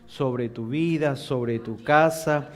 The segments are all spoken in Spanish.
sobre tu vida, sobre tu casa,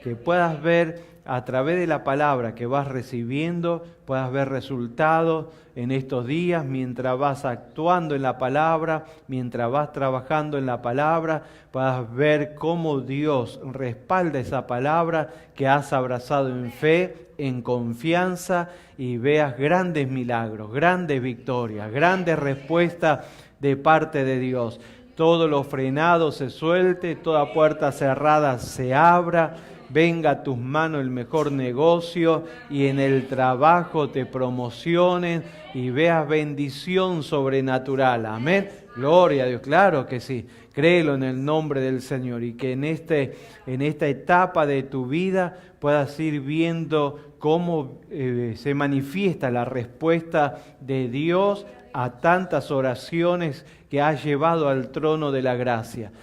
que puedas ver a través de la palabra que vas recibiendo, puedas ver resultados en estos días, mientras vas actuando en la palabra, mientras vas trabajando en la palabra, puedas ver cómo Dios respalda esa palabra que has abrazado en fe, en confianza, y veas grandes milagros, grandes victorias, grandes respuestas de parte de Dios. Todo lo frenado se suelte, toda puerta cerrada se abra, venga a tus manos el mejor negocio y en el trabajo te promocionen y veas bendición sobrenatural. Amén. Gloria a Dios, claro que sí. Créelo en el nombre del Señor y que en esta etapa de tu vida puedas ir viendo cómo se manifiesta la respuesta de Dios a tantas oraciones que has llevado al trono de la gracia,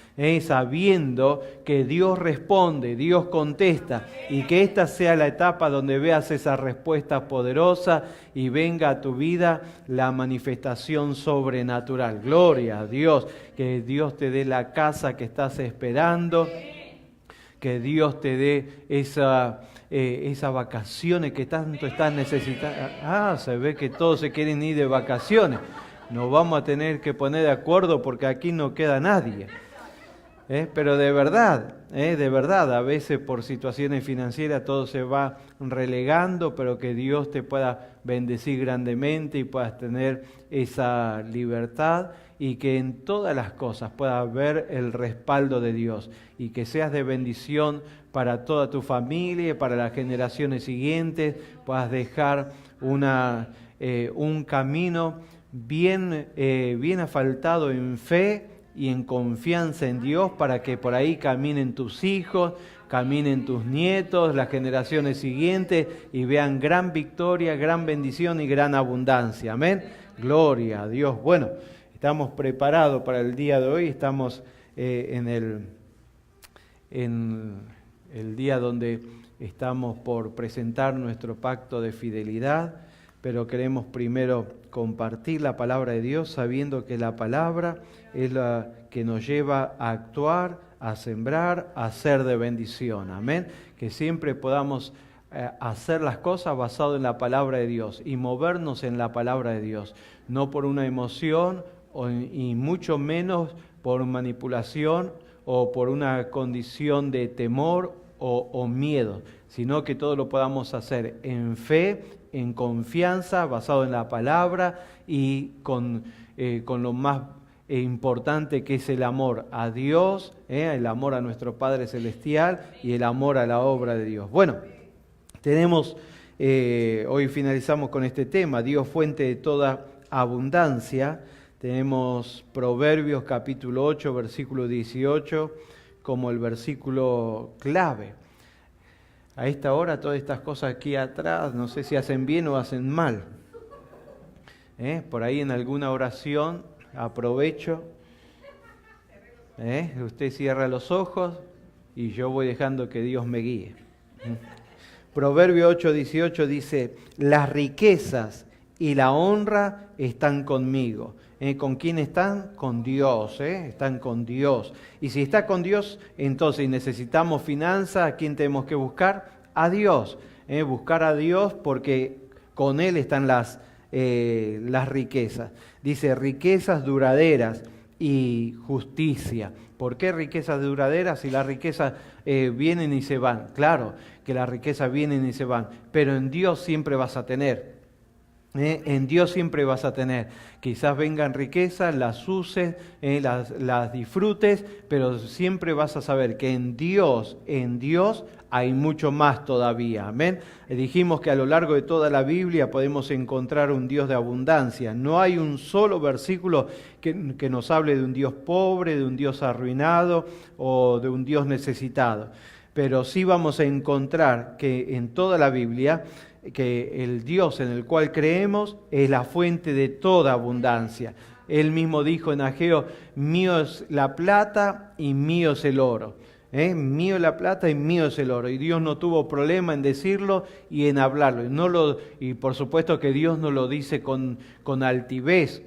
sabiendo que Dios responde, Dios contesta, y que esta sea la etapa donde veas esa respuesta poderosa y venga a tu vida la manifestación sobrenatural. Gloria a Dios, que Dios te dé la casa que estás esperando, que Dios te dé esas vacaciones que tanto estás necesitando. Se ve que todos se quieren ir de vacaciones. Nos vamos a tener que poner de acuerdo porque aquí no queda nadie. Pero de verdad, a veces por situaciones financieras todo se va relegando, pero que Dios te pueda bendecir grandemente y puedas tener esa libertad y que en todas las cosas puedas ver el respaldo de Dios y que seas de bendición para toda tu familia y para las generaciones siguientes, puedas dejar un camino bien asfaltado en fe y en confianza en Dios para que por ahí caminen tus hijos, caminen tus nietos, las generaciones siguientes y vean gran victoria, gran bendición y gran abundancia. Amén. Gloria a Dios. Bueno, estamos preparados para el día de hoy, estamos en el día donde estamos por presentar nuestro pacto de fidelidad, pero queremos primero compartir la palabra de Dios sabiendo que la palabra es la que nos lleva a actuar, a sembrar, a ser de bendición. Amén. Que siempre podamos hacer las cosas basado en la palabra de Dios y movernos en la palabra de Dios, no por una emoción y mucho menos por manipulación o por una condición de temor o miedo, sino que todo lo podamos hacer en fe, en confianza, basado en la palabra y con lo más importante que es el amor a Dios, el amor a nuestro Padre Celestial y el amor a la obra de Dios. Bueno, hoy finalizamos con este tema, Dios fuente de toda abundancia. Tenemos Proverbios capítulo 8, versículo 18, como el versículo clave. A esta hora todas estas cosas aquí atrás, no sé si hacen bien o hacen mal. Por ahí en alguna oración, aprovecho. Usted cierra los ojos y yo voy dejando que Dios me guíe. Proverbio 8, 18 dice, las riquezas y la honra están conmigo. ¿Con quién están? Con Dios, están con Dios. Y si está con Dios, entonces necesitamos finanzas. ¿A quién tenemos que buscar? A Dios. Buscar a Dios porque con Él están las riquezas. Dice riquezas duraderas y justicia. ¿Por qué riquezas duraderas? Si las riquezas vienen y se van. Claro que las riquezas vienen y se van, pero en Dios siempre vas a tener. En Dios siempre vas a tener. Quizás vengan riquezas, las uses, las disfrutes, pero siempre vas a saber que en Dios hay mucho más todavía. Amén. Dijimos que a lo largo de toda la Biblia podemos encontrar un Dios de abundancia. No hay un solo versículo que nos hable de un Dios pobre, de un Dios arruinado o de un Dios necesitado. Pero sí vamos a encontrar que en toda la Biblia que el Dios en el cual creemos es la fuente de toda abundancia. Él mismo dijo en Ageo, mío es la plata y mío es el oro. Mío es la plata y mío es el oro. Y Dios no tuvo problema en decirlo y en hablarlo. Y por supuesto que Dios no lo dice con altivez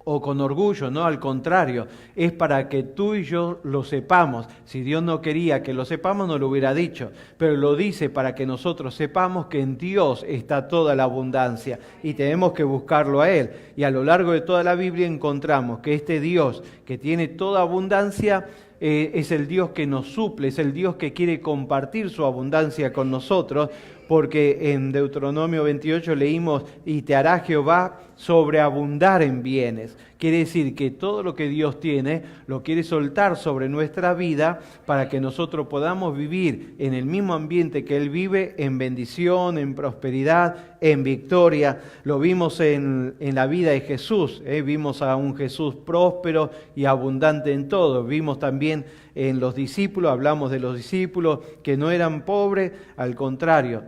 o con orgullo, no, al contrario, es para que tú y yo lo sepamos. Si Dios no quería que lo sepamos, no lo hubiera dicho, pero lo dice para que nosotros sepamos que en Dios está toda la abundancia y tenemos que buscarlo a Él. Y a lo largo de toda la Biblia encontramos que este Dios que tiene toda abundancia es el Dios que nos suple, es el Dios que quiere compartir su abundancia con nosotros, porque en Deuteronomio 28 leímos, y te hará Jehová sobreabundar en bienes. Quiere decir que todo lo que Dios tiene lo quiere soltar sobre nuestra vida para que nosotros podamos vivir en el mismo ambiente que Él vive, en bendición, en prosperidad, en victoria. Lo vimos en la vida de Jesús, vimos a un Jesús próspero y abundante en todo. Vimos también en los discípulos, hablamos de los discípulos que no eran pobres, al contrario.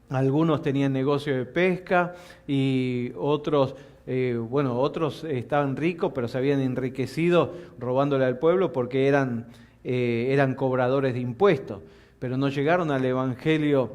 Algunos tenían negocio de pesca y otros, otros estaban ricos, pero se habían enriquecido robándole al pueblo porque eran cobradores de impuestos. Pero no llegaron al Evangelio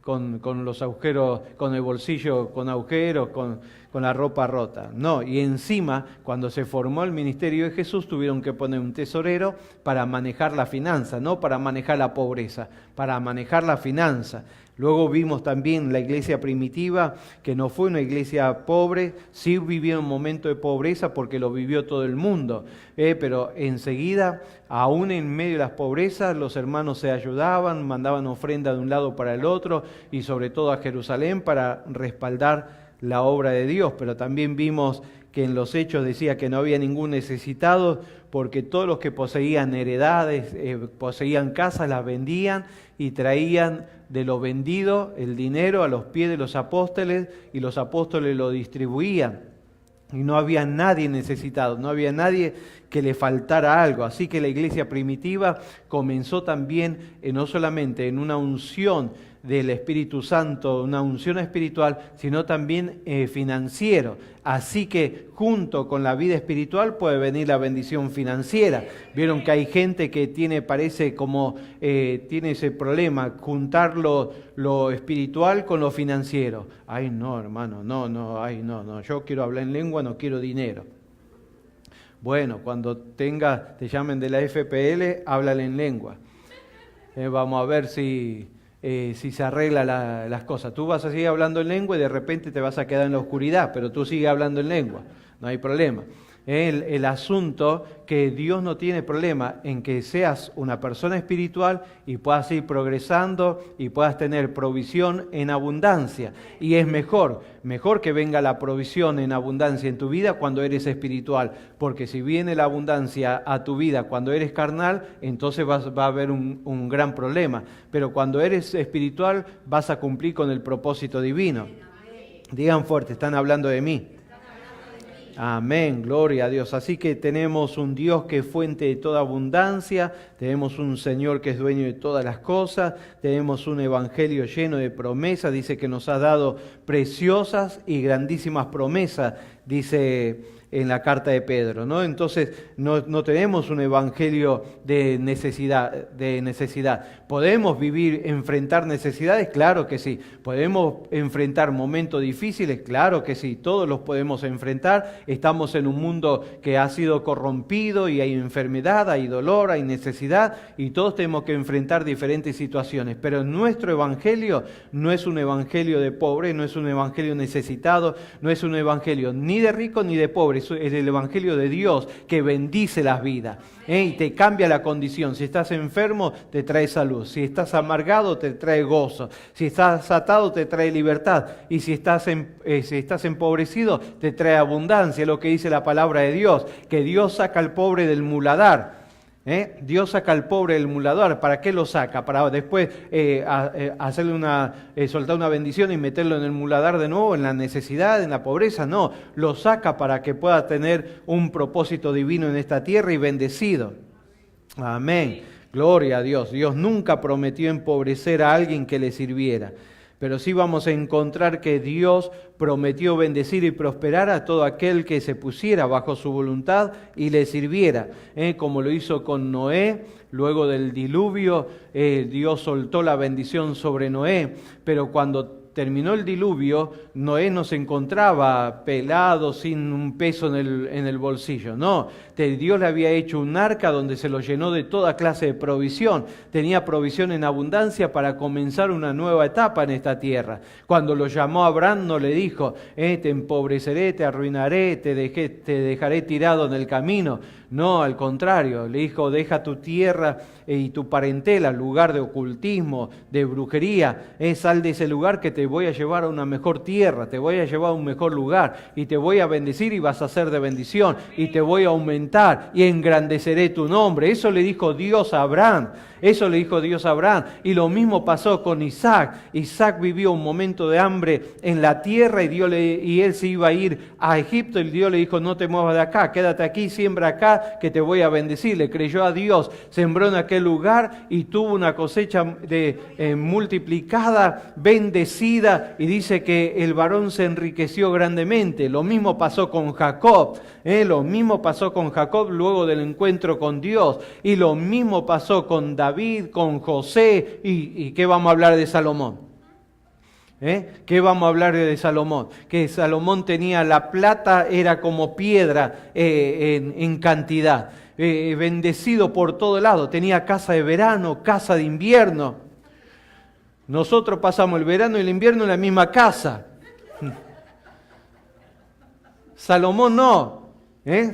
con los agujeros, con el bolsillo con agujeros, con la ropa rota. No, y encima, cuando se formó el ministerio de Jesús, tuvieron que poner un tesorero para manejar la finanza, no para manejar la pobreza, para manejar la finanza. Luego vimos también la iglesia primitiva, que no fue una iglesia pobre, sí vivió un momento de pobreza porque lo vivió todo el mundo, pero enseguida, aún en medio de las pobrezas, los hermanos se ayudaban, mandaban ofrenda de un lado para el otro y sobre todo a Jerusalén para respaldar la obra de Dios. Pero también vimos que en los Hechos decía que no había ningún necesitado porque todos los que poseían heredades, poseían casas, las vendían y traían de lo vendido el dinero a los pies de los apóstoles y los apóstoles lo distribuían. Y no había nadie necesitado, no había nadie que le faltara algo. Así que la iglesia primitiva comenzó también no solamente en una unción del Espíritu Santo, una unción espiritual, sino también financiero. Así que junto con la vida espiritual puede venir la bendición financiera. Vieron que hay gente que parece como tiene ese problema, juntar lo espiritual con lo financiero. Ay no, hermano, no, yo quiero hablar en lengua, no quiero dinero. Bueno, cuando te llamen de la FPL, háblale en lengua. Vamos a ver si se arregla las cosas. Tú vas a seguir hablando en lengua y de repente te vas a quedar en la oscuridad, pero tú sigues hablando en lengua, no hay problema. El asunto que Dios no tiene problema en que seas una persona espiritual y puedas ir progresando y puedas tener provisión en abundancia. Y es mejor que venga la provisión en abundancia en tu vida cuando eres espiritual, porque si viene la abundancia a tu vida cuando eres carnal, entonces va a haber un gran problema. Pero cuando eres espiritual vas a cumplir con el propósito divino. Digan fuerte, están hablando de mí. Amén, gloria a Dios. Así que tenemos un Dios que es fuente de toda abundancia, tenemos un Señor que es dueño de todas las cosas, tenemos un evangelio lleno de promesas, dice que nos ha dado preciosas y grandísimas promesas, dice en la carta de Pedro, ¿no? Entonces no tenemos un evangelio de necesidad. ¿Podemos enfrentar necesidades? Claro que sí. ¿Podemos enfrentar momentos difíciles? Claro que sí. Todos los podemos enfrentar. Estamos en un mundo que ha sido corrompido y hay enfermedad, hay dolor, hay necesidad y todos tenemos que enfrentar diferentes situaciones. Pero nuestro evangelio no es un evangelio de pobre, no es un evangelio necesitado, no es un evangelio ni de rico ni de pobre. Es el evangelio de Dios que bendice las vidas y te cambia la condición. Si estás enfermo, te trae salud. Si estás amargado, te trae gozo. Si estás atado, te trae libertad. Y si estás empobrecido, te trae abundancia. Lo que dice la palabra de Dios, que Dios saca al pobre del muladar. Dios saca al pobre del muladar. ¿Para qué lo saca? Para después hacerle soltar una bendición y meterlo en el muladar de nuevo, en la necesidad, en la pobreza. No, lo saca para que pueda tener un propósito divino en esta tierra y bendecido. Amén. Gloria a Dios. Dios nunca prometió empobrecer a alguien que le sirviera. Pero sí vamos a encontrar que Dios prometió bendecir y prosperar a todo aquel que se pusiera bajo su voluntad y le sirviera. Como lo hizo con Noé, luego del diluvio, Dios soltó la bendición sobre Noé. Pero cuando terminó el diluvio, Noé no se encontraba pelado, sin un peso en el bolsillo. No, Dios le había hecho un arca donde se lo llenó de toda clase de provisión. Tenía provisión en abundancia para comenzar una nueva etapa en esta tierra. Cuando lo llamó a Abraham, no le dijo, te empobreceré, te arruinaré, te dejaré tirado en el camino. No, al contrario, le dijo, deja tu tierra y tu parentela, lugar de ocultismo, de brujería, sal de ese lugar que te voy a llevar a una mejor tierra, te voy a llevar a un mejor lugar y te voy a bendecir y vas a ser de bendición y te voy a aumentar y engrandeceré tu nombre. Eso le dijo Dios a Abraham. Eso le dijo Dios a Abraham. Y lo mismo pasó con Isaac. Isaac vivió un momento de hambre en la tierra y él se iba a ir a Egipto y Dios le dijo, no te muevas de acá, quédate aquí, siembra acá, que te voy a bendecir. Le creyó a Dios, sembró en aquel lugar y tuvo una cosecha multiplicada, bendecida, y dice que el varón se enriqueció grandemente. Lo mismo pasó con Jacob. Lo mismo pasó con Jacob luego del encuentro con Dios. Y lo mismo pasó con David, con José. ¿Y qué vamos a hablar de Salomón? ¿Qué vamos a hablar de Salomón? Que Salomón tenía la plata, era como piedra en cantidad. Bendecido por todo lado. Tenía casa de verano, casa de invierno. Nosotros pasamos el verano y el invierno en la misma casa. Salomón no.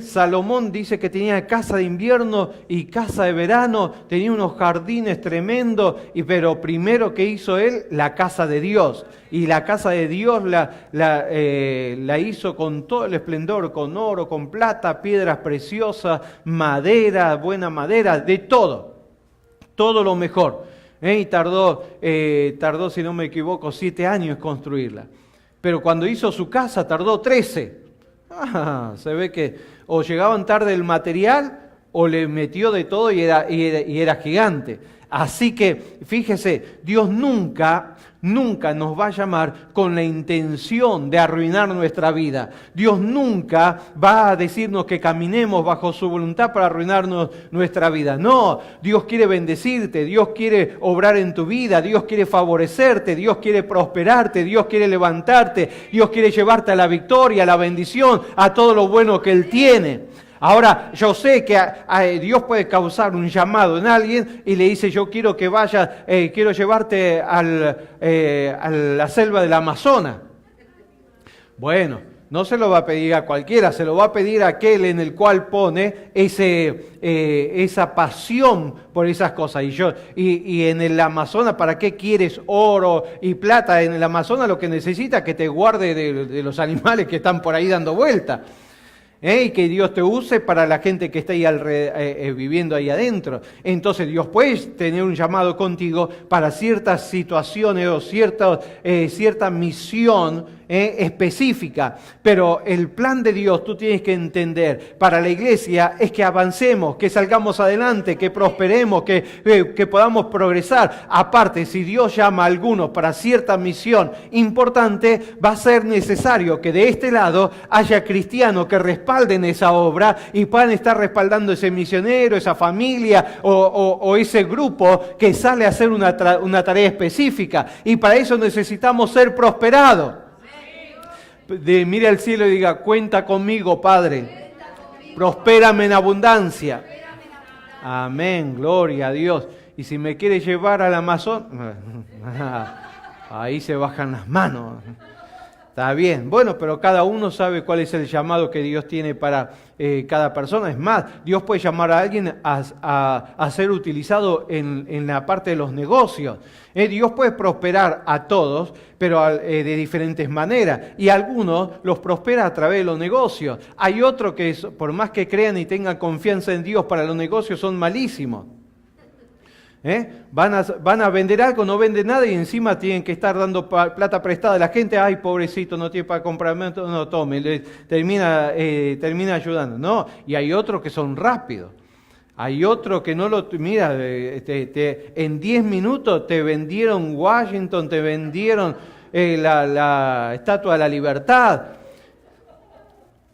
Salomón dice que tenía casa de invierno y casa de verano, tenía unos jardines tremendos, pero primero que hizo él, la casa de Dios. Y la casa de Dios la hizo con todo el esplendor, con oro, con plata, piedras preciosas, madera, buena madera, de todo. Todo lo mejor. Y tardó, si no me equivoco, 7 años en construirla. Pero cuando hizo su casa tardó 13. Se ve que o llegaban tarde el material o le metió de todo y era gigante. Así que, fíjese, Dios nunca nos va a llamar con la intención de arruinar nuestra vida. Dios nunca va a decirnos que caminemos bajo su voluntad para arruinarnos nuestra vida. No, Dios quiere bendecirte, Dios quiere obrar en tu vida, Dios quiere favorecerte, Dios quiere prosperarte, Dios quiere levantarte, Dios quiere llevarte a la victoria, a la bendición, a todo lo bueno que Él tiene. Ahora, yo sé que Dios puede causar un llamado en alguien y le dice, yo quiero que vayas, quiero llevarte a la selva del Amazonas. Bueno, no se lo va a pedir a cualquiera, se lo va a pedir a aquel en el cual pone esa pasión por esas cosas. Y en el Amazonas, ¿para qué quieres oro y plata? En el Amazonas lo que necesita es que te guarde de los animales que están por ahí dando vuelta. Y que Dios te use para la gente que está ahí viviendo ahí adentro. Entonces Dios puede tener un llamado contigo para ciertas situaciones o cierta misión específica. Pero el plan de Dios, tú tienes que entender, para la iglesia es que avancemos, que salgamos adelante, que prosperemos, que podamos progresar. Aparte, si Dios llama a algunos para cierta misión importante, va a ser necesario que de este lado haya cristianos que respalden esa obra y puedan estar respaldando ese misionero, esa familia o ese grupo que sale a hacer una tarea específica. Y para eso necesitamos ser prosperados. Mire al cielo y diga, cuenta conmigo, Padre. Prospérame en abundancia. Amén, gloria a Dios. Y si me quiere llevar al Amazonas, ahí se bajan las manos. Está bien, bueno, pero cada uno sabe cuál es el llamado que Dios tiene para cada persona. Es más, Dios puede llamar a alguien a ser utilizado en la parte de los negocios. Dios puede prosperar a todos, pero de diferentes maneras. Y algunos los prospera a través de los negocios. Hay otros que, por más que crean y tengan confianza en Dios para los negocios, son malísimos. Van a vender algo, no venden nada y encima tienen que estar dando plata prestada a la gente. Ay, pobrecito, no tiene para comprar, no tome, termina ayudando. No, y hay otros que son rápidos. Hay otros que no lo... Mira, en 10 minutos te vendieron Washington, te vendieron la Estatua de la Libertad.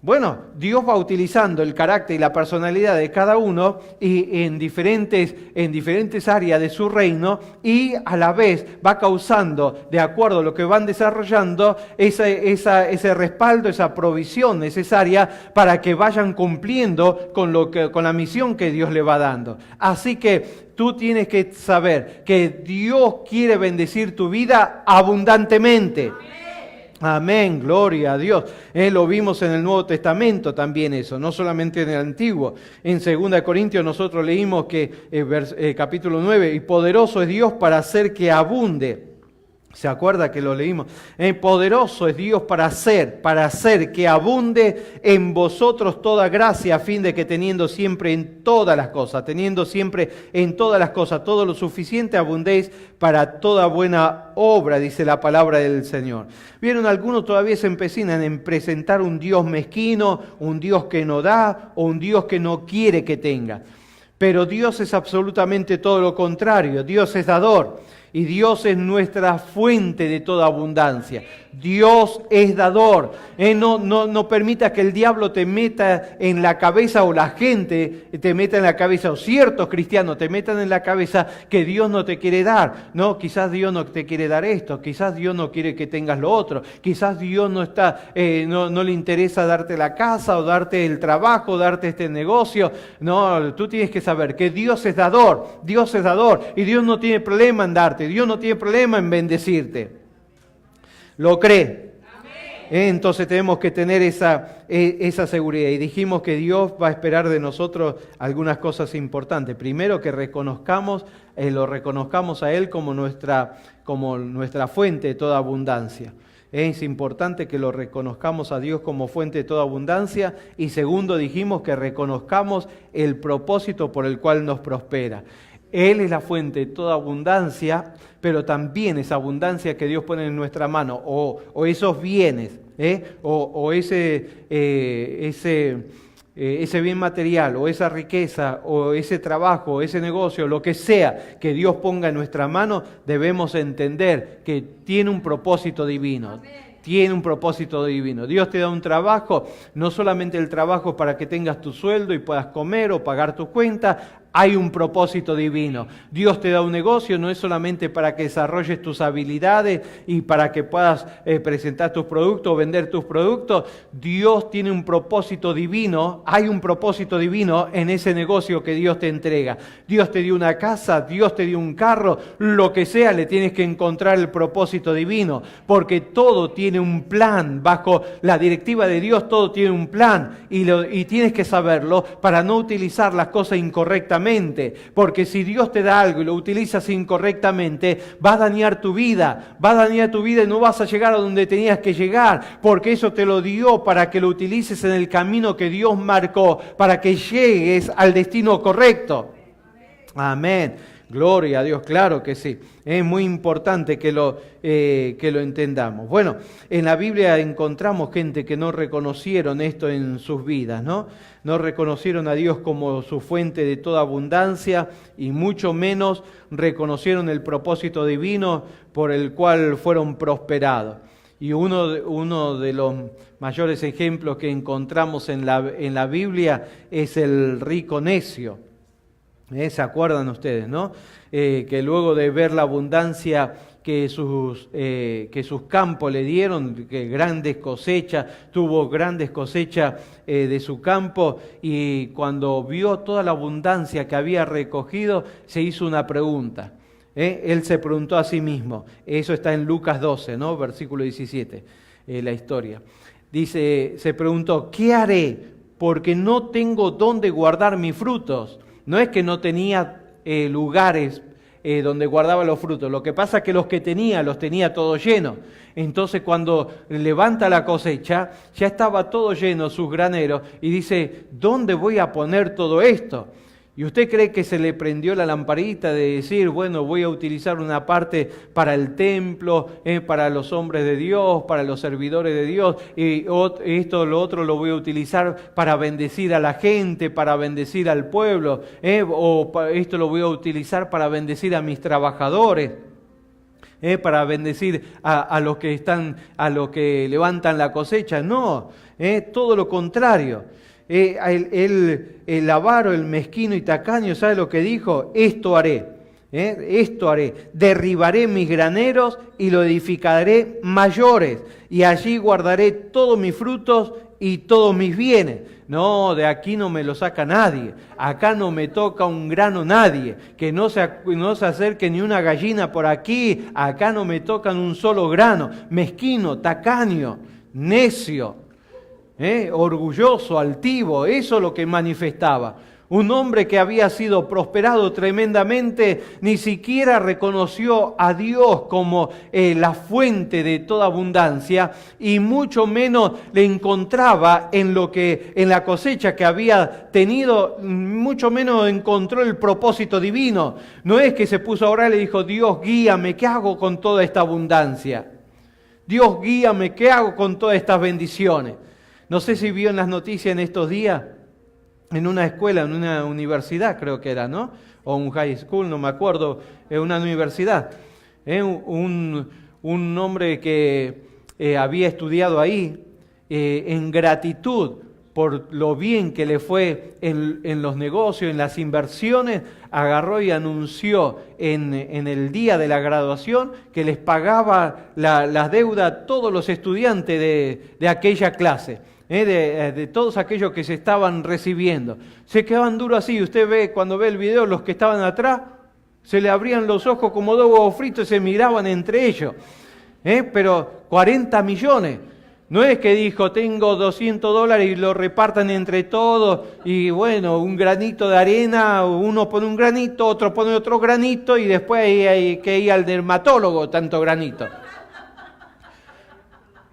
Bueno, Dios va utilizando el carácter y la personalidad de cada uno y en diferentes áreas de su reino, y a la vez va causando, de acuerdo a lo que van desarrollando, ese respaldo, esa provisión necesaria para que vayan cumpliendo con la misión que Dios le va dando. Así que tú tienes que saber que Dios quiere bendecir tu vida abundantemente. Amén, gloria a Dios. Lo vimos en el Nuevo Testamento también eso, no solamente en el Antiguo. En 2 Corintios nosotros leímos que capítulo 9, y poderoso es Dios para hacer que abunde. ¿Se acuerda que lo leímos? Poderoso es Dios para hacer que abunde en vosotros toda gracia, a fin de que teniendo siempre en todas las cosas todo lo suficiente, abundéis para toda buena obra, dice la palabra del Señor. Vieron, algunos todavía se empecinan en presentar un Dios mezquino, un Dios que no da, o un Dios que no quiere que tenga. Pero Dios es absolutamente todo lo contrario. Dios es dador. Y Dios es nuestra fuente de toda abundancia. Dios es dador. No permita que el diablo te meta en la cabeza, o la gente te meta en la cabeza, o ciertos cristianos te metan en la cabeza que Dios no te quiere dar. No, quizás Dios no te quiere dar esto, quizás Dios no quiere que tengas lo otro, quizás Dios no le interesa darte la casa, o darte el trabajo, o darte este negocio. No, tú tienes que saber que Dios es dador, y Dios no tiene problema en darte, Dios no tiene problema en bendecirte. ¿Lo cree? Entonces tenemos que tener esa seguridad. Y dijimos que Dios va a esperar de nosotros algunas cosas importantes. Primero, que lo reconozcamos a Él como nuestra fuente de toda abundancia. Es importante que lo reconozcamos a Dios como fuente de toda abundancia. Y segundo, dijimos que reconozcamos el propósito por el cual nos prospera. Él es la fuente de toda abundancia, pero también esa abundancia que Dios pone en nuestra mano, o esos bienes, o ese bien material, o esa riqueza, o ese trabajo, o ese negocio, lo que sea que Dios ponga en nuestra mano, debemos entender que tiene un propósito divino. Amén. Tiene un propósito divino. Dios te da un trabajo, no solamente el trabajo para que tengas tu sueldo y puedas comer o pagar tu cuenta. Hay un propósito divino. Dios te da un negocio, no es solamente para que desarrolles tus habilidades y para que puedas presentar tus productos o vender tus productos. Dios tiene un propósito divino. Hay un propósito divino en ese negocio que Dios te entrega. Dios te dio una casa, Dios te dio un carro, lo que sea, le tienes que encontrar el propósito divino. Porque todo tiene un plan. Bajo la directiva de Dios, todo tiene un plan. Y tienes que saberlo para no utilizar las cosas incorrectamente. Porque si Dios te da algo y lo utilizas incorrectamente, va a dañar tu vida y no vas a llegar a donde tenías que llegar, porque eso te lo dio para que lo utilices en el camino que Dios marcó, para que llegues al destino correcto. Amén. Gloria a Dios, claro que sí. Es muy importante que lo entendamos. Bueno, en la Biblia encontramos gente que no reconocieron esto en sus vidas, ¿no? No reconocieron a Dios como su fuente de toda abundancia, y mucho menos reconocieron el propósito divino por el cual fueron prosperados. Y uno de los mayores ejemplos que encontramos en la Biblia es el rico necio. ¿Se acuerdan ustedes, no? Que luego de ver la abundancia que sus campos le dieron, que tuvo grandes cosechas de su campo, y cuando vio toda la abundancia que había recogido, se hizo una pregunta. Él se preguntó a sí mismo, eso está en Lucas 12, ¿no? Versículo 17, la historia. Dice, se preguntó, ¿qué haré? Porque no tengo dónde guardar mis frutos. No es que no tenía lugares donde guardaba los frutos. Lo que pasa es que los que tenía, los tenía todos llenos. Entonces cuando levanta la cosecha, ya estaba todo lleno sus graneros, y dice, ¿dónde voy a poner todo esto? ¿Y usted cree que se le prendió la lamparita de decir, bueno, voy a utilizar una parte para el templo, para los hombres de Dios, para los servidores de Dios, y lo otro lo voy a utilizar para bendecir a la gente, para bendecir al pueblo, esto lo voy a utilizar para bendecir a mis trabajadores? para bendecir a los que están, a los que levantan la cosecha. No, todo lo contrario. El avaro, el mezquino y tacaño, ¿sabe lo que dijo? Esto haré. Esto haré, derribaré mis graneros y lo edificaré mayores, y allí guardaré todos mis frutos y todos mis bienes. No, de aquí no me lo saca nadie, acá no me toca un grano nadie, que no se acerque ni una gallina por aquí, acá no me tocan un solo grano. Mezquino, tacaño, necio, orgulloso, altivo, eso es lo que manifestaba. Un hombre que había sido prosperado tremendamente, ni siquiera reconoció a Dios como la fuente de toda abundancia, y mucho menos le encontraba en la cosecha que había tenido, mucho menos encontró el propósito divino. No es que se puso a orar y le dijo: Dios, guíame, ¿qué hago con toda esta abundancia? Dios, guíame, ¿qué hago con todas estas bendiciones? No sé si vio en las noticias en estos días, en una escuela, en una universidad creo que era, ¿no? O un high school, no me acuerdo, en una universidad. Un hombre que había estudiado ahí, en gratitud por lo bien que le fue en los negocios, en las inversiones, agarró y anunció en el día de la graduación que les pagaba las deudas a todos los estudiantes de aquella clase. De todos aquellos que se estaban recibiendo. Se quedaban duros así. Usted ve, cuando ve el video, los que estaban atrás, se le abrían los ojos como dos huevos fritos y se miraban entre ellos. Pero 40 millones. No es que dijo: tengo $200 y lo repartan entre todos, y bueno, un granito de arena, uno pone un granito, otro pone otro granito, y después hay que ir al dermatólogo, tanto granito.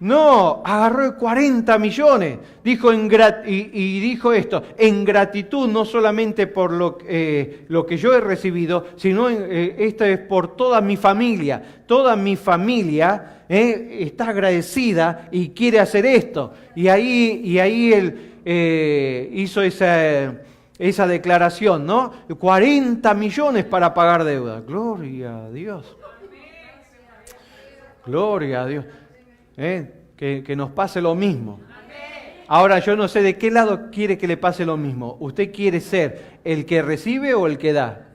No, agarró 40 millones, dijo y dijo esto: en gratitud no solamente por lo que yo he recibido, sino esto es por toda mi familia. Toda mi familia está agradecida y quiere hacer esto. Y ahí él hizo esa declaración, ¿no? 40 millones para pagar deuda. Gloria a Dios. Gloria a Dios. Que nos pase lo mismo. Ahora, yo no sé de qué lado quiere que le pase lo mismo. ¿Usted quiere ser el que recibe o el que da?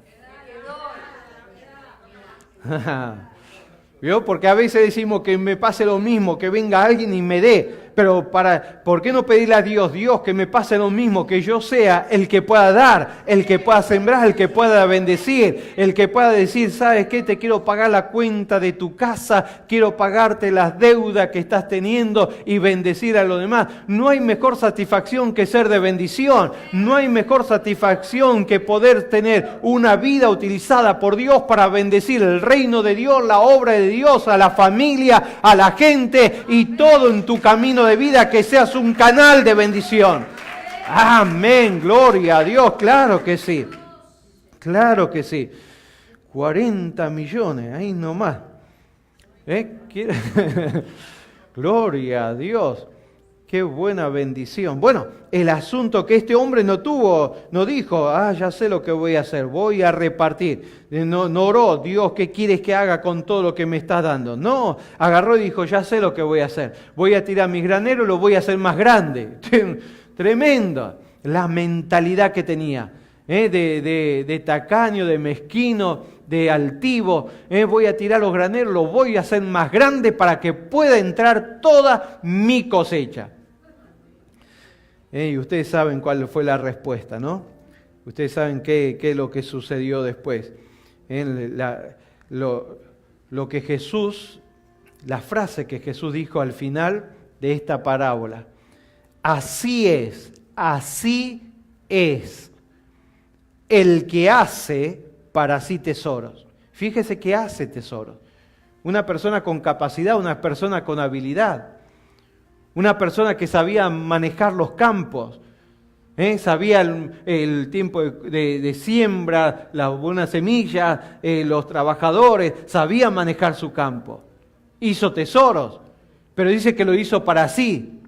¿Vio? Porque a veces decimos que me pase lo mismo, que venga alguien y me dé. Pero ¿por qué no pedirle a Dios: Dios, que me pase lo mismo, que yo sea el que pueda dar, el que pueda sembrar, el que pueda bendecir, el que pueda decir: ¿sabes qué? Te quiero pagar la cuenta de tu casa, quiero pagarte las deudas que estás teniendo y bendecir a los demás. No hay mejor satisfacción que ser de bendición. No hay mejor satisfacción que poder tener una vida utilizada por Dios para bendecir el reino de Dios, la obra de Dios, a la familia, a la gente, y todo en tu camino de vida, que seas un canal de bendición. Amén, gloria a Dios, claro que sí. Claro que sí. 40 millones, ahí nomás. Gloria a Dios. Qué buena bendición. Bueno, el asunto que este hombre no dijo: ya sé lo que voy a hacer, voy a repartir. No oró: Dios, ¿qué quieres que haga con todo lo que me estás dando? No, agarró y dijo: ya sé lo que voy a hacer. Voy a tirar mis graneros, lo voy a hacer más grande. Tremendo la mentalidad que tenía, de tacaño, de mezquino, de altivo. Voy a tirar los graneros, los voy a hacer más grande para que pueda entrar toda mi cosecha. Y ustedes saben cuál fue la respuesta, ¿no? Ustedes saben qué es lo que sucedió después. Lo que Jesús, la frase que Jesús dijo al final de esta parábola: así es el que hace para sí tesoros. Fíjese que hace tesoros. Una persona con capacidad, una persona con habilidad. Una persona que sabía manejar los campos, sabía el tiempo de siembra, la buena semilla, los trabajadores, sabía manejar su campo. Hizo tesoros, pero dice que lo hizo para sí.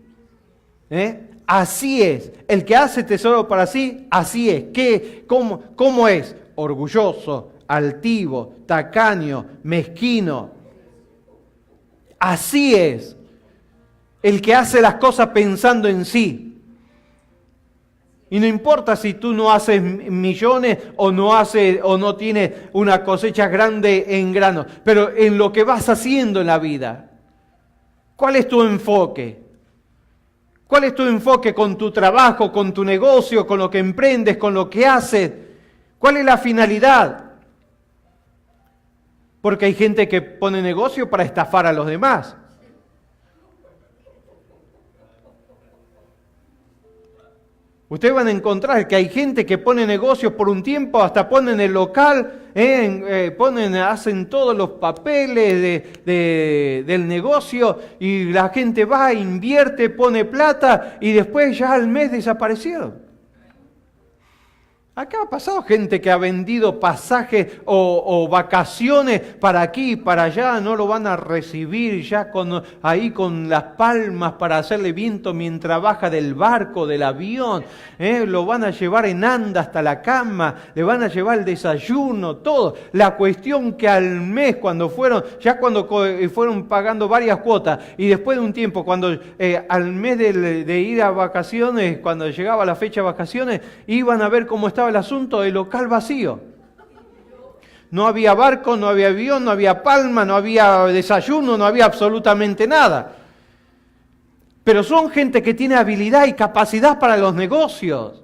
Así es, el que hace tesoro para sí, así es. ¿Cómo es? Orgulloso, altivo, tacaño, mezquino. Así es el que hace las cosas pensando en sí. Y no importa si tú no haces millones o no tienes una cosecha grande en grano, pero en lo que vas haciendo en la vida, ¿cuál es tu enfoque? ¿Cuál es tu enfoque con tu trabajo, con tu negocio, con lo que emprendes, con lo que haces? ¿Cuál es la finalidad? Porque hay gente que pone negocio para estafar a los demás. Ustedes van a encontrar que hay gente que pone negocios por un tiempo, hasta ponen el local, hacen todos los papeles del negocio y la gente va, invierte, pone plata y después ya al mes desaparecieron. Acá ha pasado gente que ha vendido pasajes o vacaciones para aquí y para allá, no lo van a recibir ya ahí con las palmas para hacerle viento mientras baja del barco, del avión, lo van a llevar en anda hasta la cama, le van a llevar el desayuno, todo. La cuestión que al mes cuando fueron pagando varias cuotas y después de un tiempo, cuando al mes de ir a vacaciones, cuando llegaba la fecha de vacaciones, iban a ver cómo estaba el asunto del local vacío. No había barco, no había avión, no había palma, no había desayuno, no había absolutamente nada. Pero son gente que tiene habilidad y capacidad para los negocios.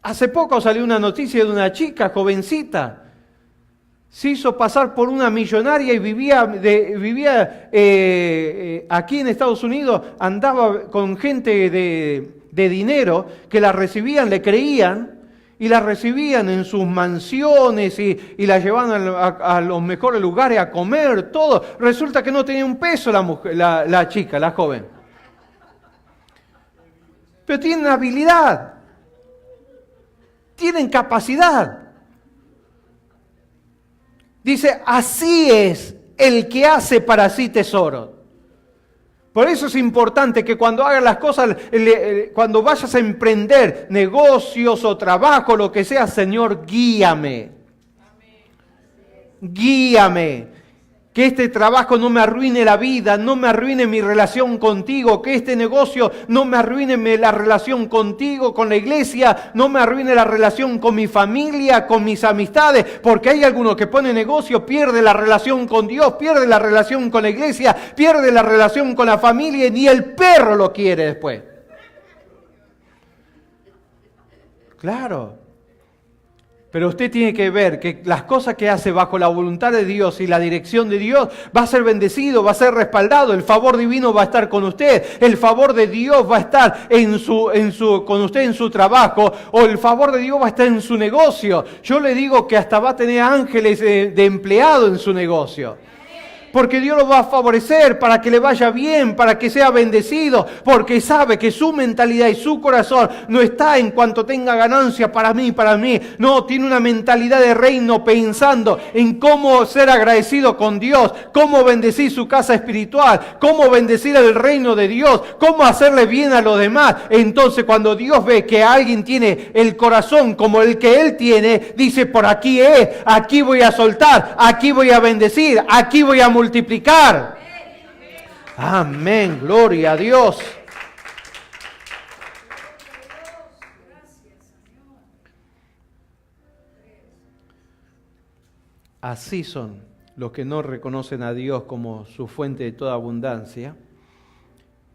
Hace poco salió una noticia de una chica jovencita. Se hizo pasar por una millonaria y vivía aquí en Estados Unidos, andaba con gente de dinero que la recibían, le creían y la recibían en sus mansiones y la llevaban a los mejores lugares a comer, todo. Resulta que no tenía un peso la chica, la joven. Pero tienen habilidad, tienen capacidad. Dice, así es el que hace para sí tesoros. Por eso es importante que cuando hagas las cosas, cuando vayas a emprender negocios o trabajo, lo que sea, Señor, guíame. Guíame. Que este trabajo no me arruine la vida, no me arruine mi relación contigo, que este negocio no me arruine la relación contigo, con la iglesia, no me arruine la relación con mi familia, con mis amistades, porque hay algunos que ponen negocio, pierde la relación con Dios, pierde la relación con la iglesia, pierde la relación con la familia y ni el perro lo quiere después. Claro. Pero usted tiene que ver que las cosas que hace bajo la voluntad de Dios y la dirección de Dios va a ser bendecido, va a ser respaldado, el favor divino va a estar con usted, el favor de Dios va a estar con usted en su trabajo, o el favor de Dios va a estar en su negocio. Yo le digo que hasta va a tener ángeles de empleado en su negocio. Porque Dios lo va a favorecer para que le vaya bien, para que sea bendecido, porque sabe que su mentalidad y su corazón no está en cuanto tenga ganancia para mí. No, tiene una mentalidad de reino pensando en cómo ser agradecido con Dios, cómo bendecir su casa espiritual, cómo bendecir el reino de Dios, cómo hacerle bien a los demás. Entonces cuando Dios ve que alguien tiene el corazón como el que Él tiene, dice, por aquí es, aquí voy a soltar, aquí voy a bendecir, aquí voy a multiplicar. Amén, gloria a Dios. Así son los que no reconocen a Dios como su fuente de toda abundancia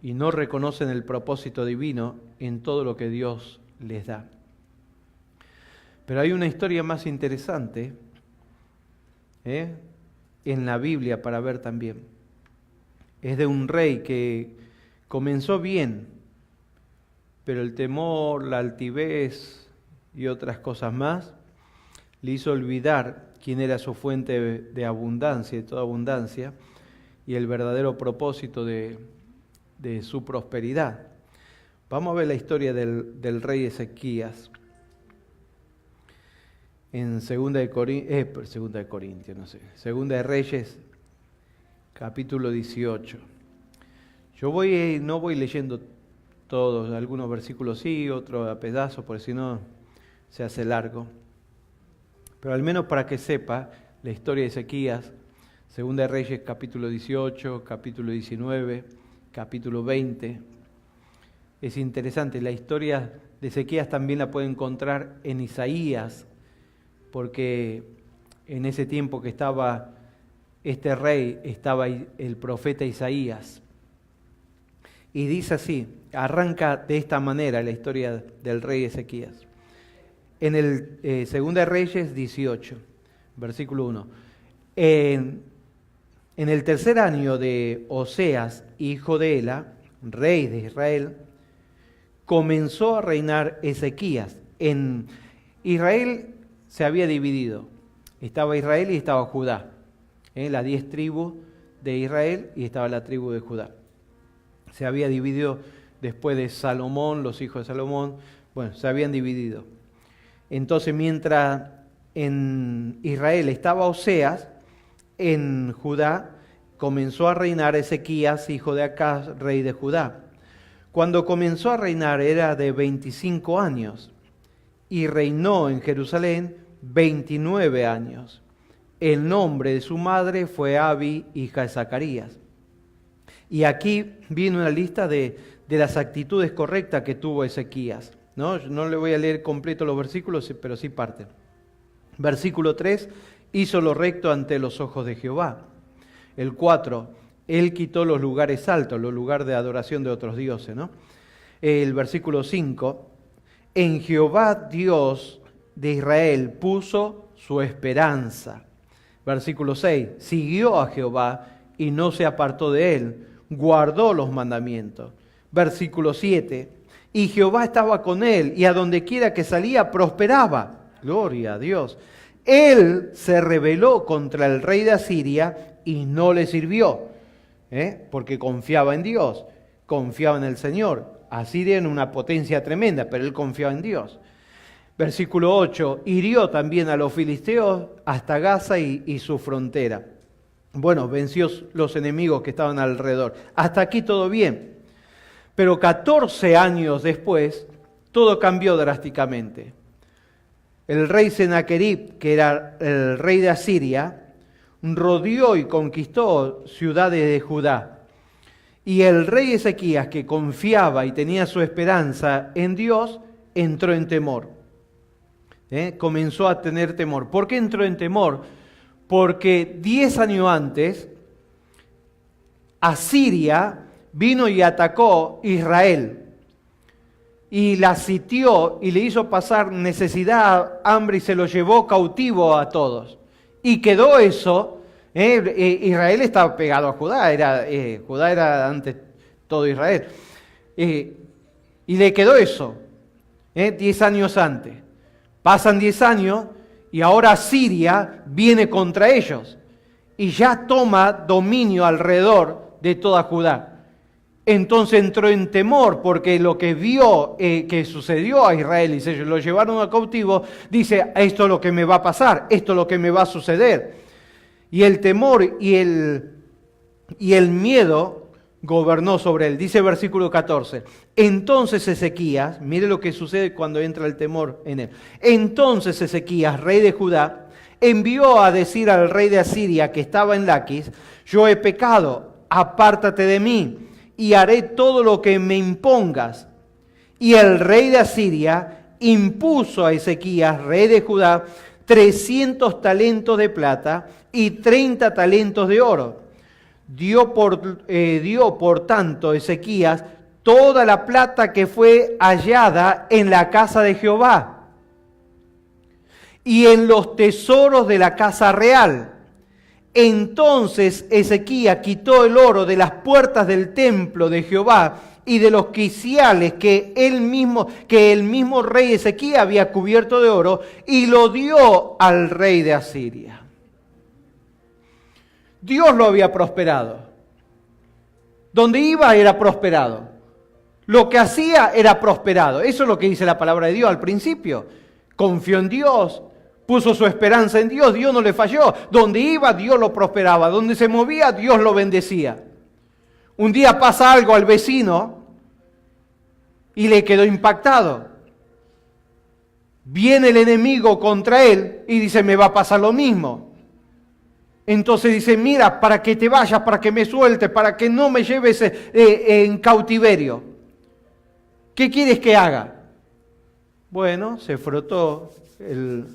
y no reconocen el propósito divino en todo lo que Dios les da. Pero hay una historia más interesante, en la Biblia para ver también. Es de un rey que comenzó bien, pero el temor, la altivez y otras cosas más le hizo olvidar quién era su fuente de abundancia, de toda abundancia, y el verdadero propósito de su prosperidad. Vamos a ver la historia del rey Ezequías en Segunda de Reyes, capítulo 18. Yo no voy leyendo todos, algunos versículos sí, otros a pedazos, porque si no se hace largo. Pero al menos para que sepa la historia de Ezequías, Segunda de Reyes, capítulo 18, capítulo 19, capítulo 20. Es interesante, la historia de Ezequías también la puede encontrar en Isaías, porque en ese tiempo que estaba este rey, estaba el profeta Isaías. Y dice así, arranca de esta manera la historia del rey Ezequías. En el Segunda de Reyes 18, versículo 1. En el tercer año de Oseas, hijo de Ela, rey de Israel, comenzó a reinar Ezequías. En Israel se había dividido. Estaba Israel y estaba Judá. Las 10 tribus de Israel y estaba la tribu de Judá. Se había dividido después de Salomón, los hijos de Salomón. Bueno, se habían dividido. Entonces, mientras en Israel estaba Oseas, en Judá comenzó a reinar Ezequías, hijo de Acaz, rey de Judá. Cuando comenzó a reinar era de 25 años y reinó en Jerusalén 29 años. El nombre de su madre fue Abi, hija de Zacarías. Y aquí viene una lista de las actitudes correctas que tuvo Ezequías. No le voy a leer completo los versículos, pero sí parte. Versículo 3, hizo lo recto ante los ojos de Jehová. El 4, él quitó los lugares altos, los lugares de adoración de otros dioses, ¿no? El versículo 5, en Jehová Dios de Israel puso su esperanza. Versículo 6, siguió a Jehová y no se apartó de él, guardó los mandamientos. Versículo 7, y Jehová estaba con él y a donde quiera que salía prosperaba. Gloria a Dios. Él se rebeló contra el rey de Asiria y no le sirvió, porque confiaba en Dios, confiaba en el Señor. Asiria era una potencia tremenda, pero él confiaba en Dios. Versículo 8, hirió también a los filisteos hasta Gaza y su frontera. Bueno, venció los enemigos que estaban alrededor. Hasta aquí todo bien. Pero 14 años después, todo cambió drásticamente. El rey Senaquerib, que era el rey de Asiria, rodeó y conquistó ciudades de Judá. Y el rey Ezequías, que confiaba y tenía su esperanza en Dios, entró en temor. Comenzó a tener temor. ¿Por qué entró en temor? Porque 10 años antes, Asiria vino y atacó Israel. Y la sitió y le hizo pasar necesidad, hambre y se lo llevó cautivo a todos. Y quedó eso. Israel estaba pegado a Judá. Judá era antes todo Israel. Y le quedó eso. 10 años antes. Pasan 10 años y ahora Siria viene contra ellos. Y ya toma dominio alrededor de toda Judá. Entonces entró en temor porque lo que vio que sucedió a Israel y se lo llevaron a cautivo, dice, esto es lo que me va a pasar, esto es lo que me va a suceder. Y el temor y el miedo gobernó sobre él. Dice versículo 14, entonces Ezequías, mire lo que sucede cuando entra el temor en él. Entonces Ezequías, rey de Judá, envió a decir al rey de Asiria que estaba en Laquis, yo he pecado, apártate de mí, y haré todo lo que me impongas. Y el rey de Asiria impuso a Ezequías, rey de Judá, 300 talentos de plata y 30 talentos de oro. Dio por tanto Ezequías toda la plata que fue hallada en la casa de Jehová y en los tesoros de la casa real. Entonces Ezequías quitó el oro de las puertas del templo de Jehová y de los quiciales que el mismo rey Ezequías había cubierto de oro y lo dio al rey de Asiria. Dios lo había prosperado. Donde iba era prosperado. Lo que hacía era prosperado. Eso es lo que dice la palabra de Dios al principio. Confió en Dios. Puso su esperanza en Dios, Dios no le falló. Donde iba, Dios lo prosperaba. Donde se movía, Dios lo bendecía. Un día pasa algo al vecino y le quedó impactado. Viene el enemigo contra él y dice, me va a pasar lo mismo. Entonces dice, mira, para que te vayas, para que me sueltes, para que no me lleves en cautiverio. ¿Qué quieres que haga? Bueno, se frotó el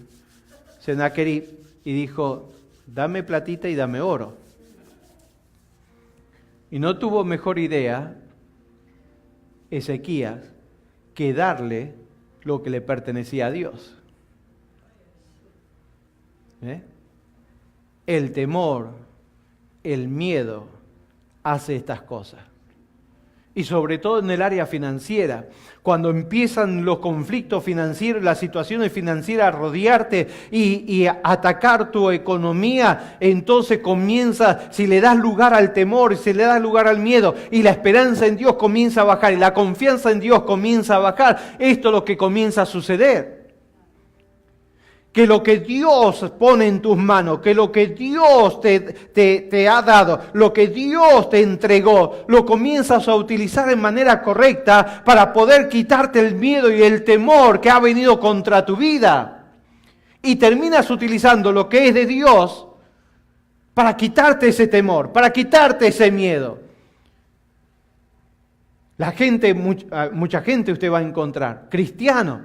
Sennacherib y dijo, dame platita y dame oro. Y no tuvo mejor idea Ezequías que darle lo que le pertenecía a Dios. El temor, el miedo hace estas cosas. Y sobre todo en el área financiera, cuando empiezan los conflictos financieros, las situaciones financieras a rodearte y a atacar tu economía, entonces comienza, si le das lugar al temor, si le das lugar al miedo, y la esperanza en Dios comienza a bajar, y la confianza en Dios comienza a bajar, esto es lo que comienza a suceder. Que lo que Dios pone en tus manos, que lo que Dios te ha dado, lo que Dios te entregó, lo comienzas a utilizar en manera correcta para poder quitarte el miedo y el temor que ha venido contra tu vida. Y terminas utilizando lo que es de Dios para quitarte ese temor, para quitarte ese miedo. La gente, mucha gente usted va a encontrar, cristianos,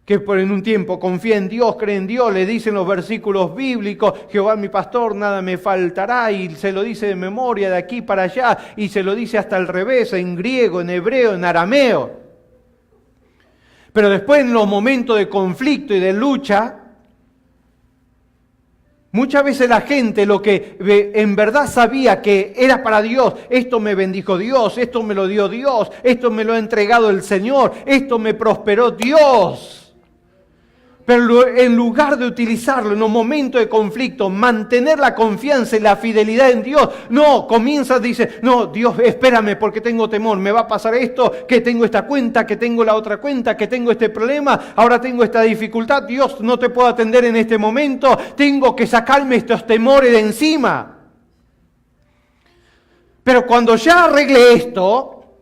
que por en un tiempo confía en Dios, cree en Dios, le dicen los versículos bíblicos, Jehová mi pastor, nada me faltará, y se lo dice de memoria de aquí para allá, y se lo dice hasta al revés, en griego, en hebreo, en arameo. Pero después en los momentos de conflicto y de lucha, muchas veces la gente lo que en verdad sabía que era para Dios, esto me bendijo Dios, esto me lo dio Dios, esto me lo ha entregado el Señor, esto me prosperó Dios. Pero en lugar de utilizarlo en un momento de conflicto, mantener la confianza y la fidelidad en Dios, no, comienza, dice, no, Dios, espérame porque tengo temor, me va a pasar esto, que tengo esta cuenta, que tengo la otra cuenta, que tengo este problema, ahora tengo esta dificultad, Dios, no te puedo atender en este momento, tengo que sacarme estos temores de encima. Pero cuando ya arreglé esto,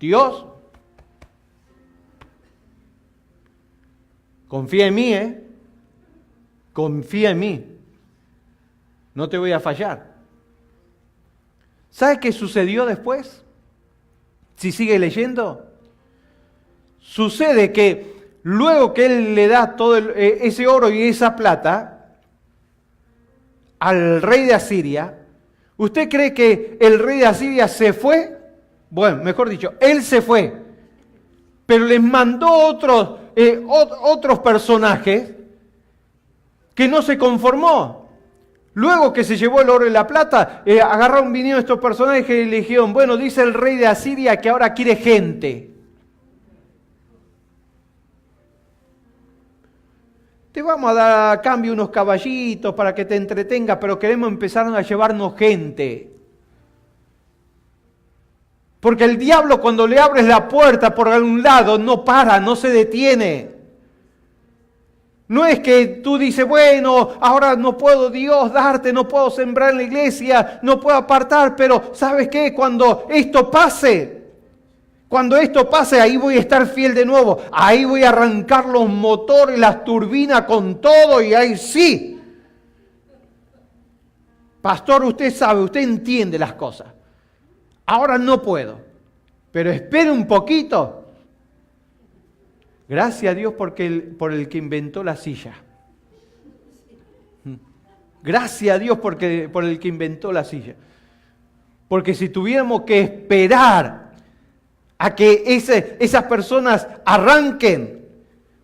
Dios, confía en mí, confía en mí. No te voy a fallar. ¿Sabe qué sucedió después? Si sigue leyendo. Sucede que luego que él le da todo ese oro y esa plata al rey de Asiria, ¿usted cree que el rey de Asiria se fue? Bueno, mejor dicho, él se fue. Pero les mandó otros personajes que no se conformó. Luego que se llevó el oro y la plata, agarraron, vinieron estos personajes y le dijeron, bueno, dice el rey de Asiria que ahora quiere gente. Te vamos a dar a cambio unos caballitos para que te entretengas, pero queremos empezar a llevarnos gente. Porque el diablo cuando le abres la puerta por algún lado no para, no se detiene. No es que tú dices, bueno, ahora no puedo Dios darte, no puedo sembrar en la iglesia, no puedo apartar, pero ¿sabes qué? Cuando esto pase, ahí voy a estar fiel de nuevo. Ahí voy a arrancar los motores, las turbinas con todo y ahí sí. Pastor, usted sabe, usted entiende las cosas. Ahora no puedo, pero espere un poquito. Gracias a Dios por el que inventó la silla. Gracias a Dios por el que inventó la silla. Porque si tuviéramos que esperar a que esas personas arranquen,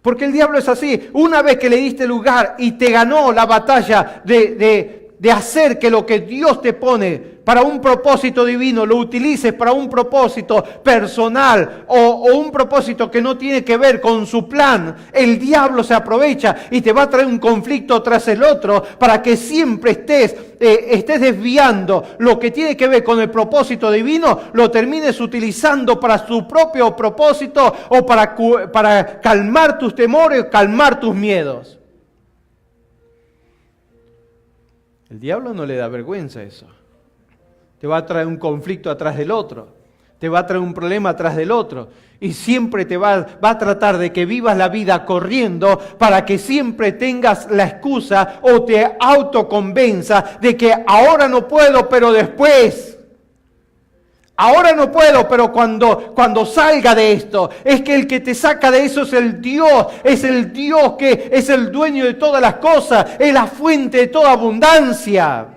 porque el diablo es así, una vez que le diste lugar y te ganó la batalla de hacer que lo que Dios te pone para un propósito divino, lo utilices para un propósito personal o un propósito que no tiene que ver con su plan, el diablo se aprovecha y te va a traer un conflicto tras el otro para que siempre estés desviando lo que tiene que ver con el propósito divino, lo termines utilizando para su propio propósito o para calmar tus temores, calmar tus miedos. El diablo no le da vergüenza eso. Te va a traer un conflicto atrás del otro. te va a traer un problema atrás del otro. Y siempre te va a tratar de que vivas la vida corriendo para que siempre tengas la excusa o te autoconvenza de que ahora no puedo, pero después. Ahora no puedo, pero cuando salga de esto, es que el que te saca de eso es el Dios que es el dueño de todas las cosas, es la fuente de toda abundancia.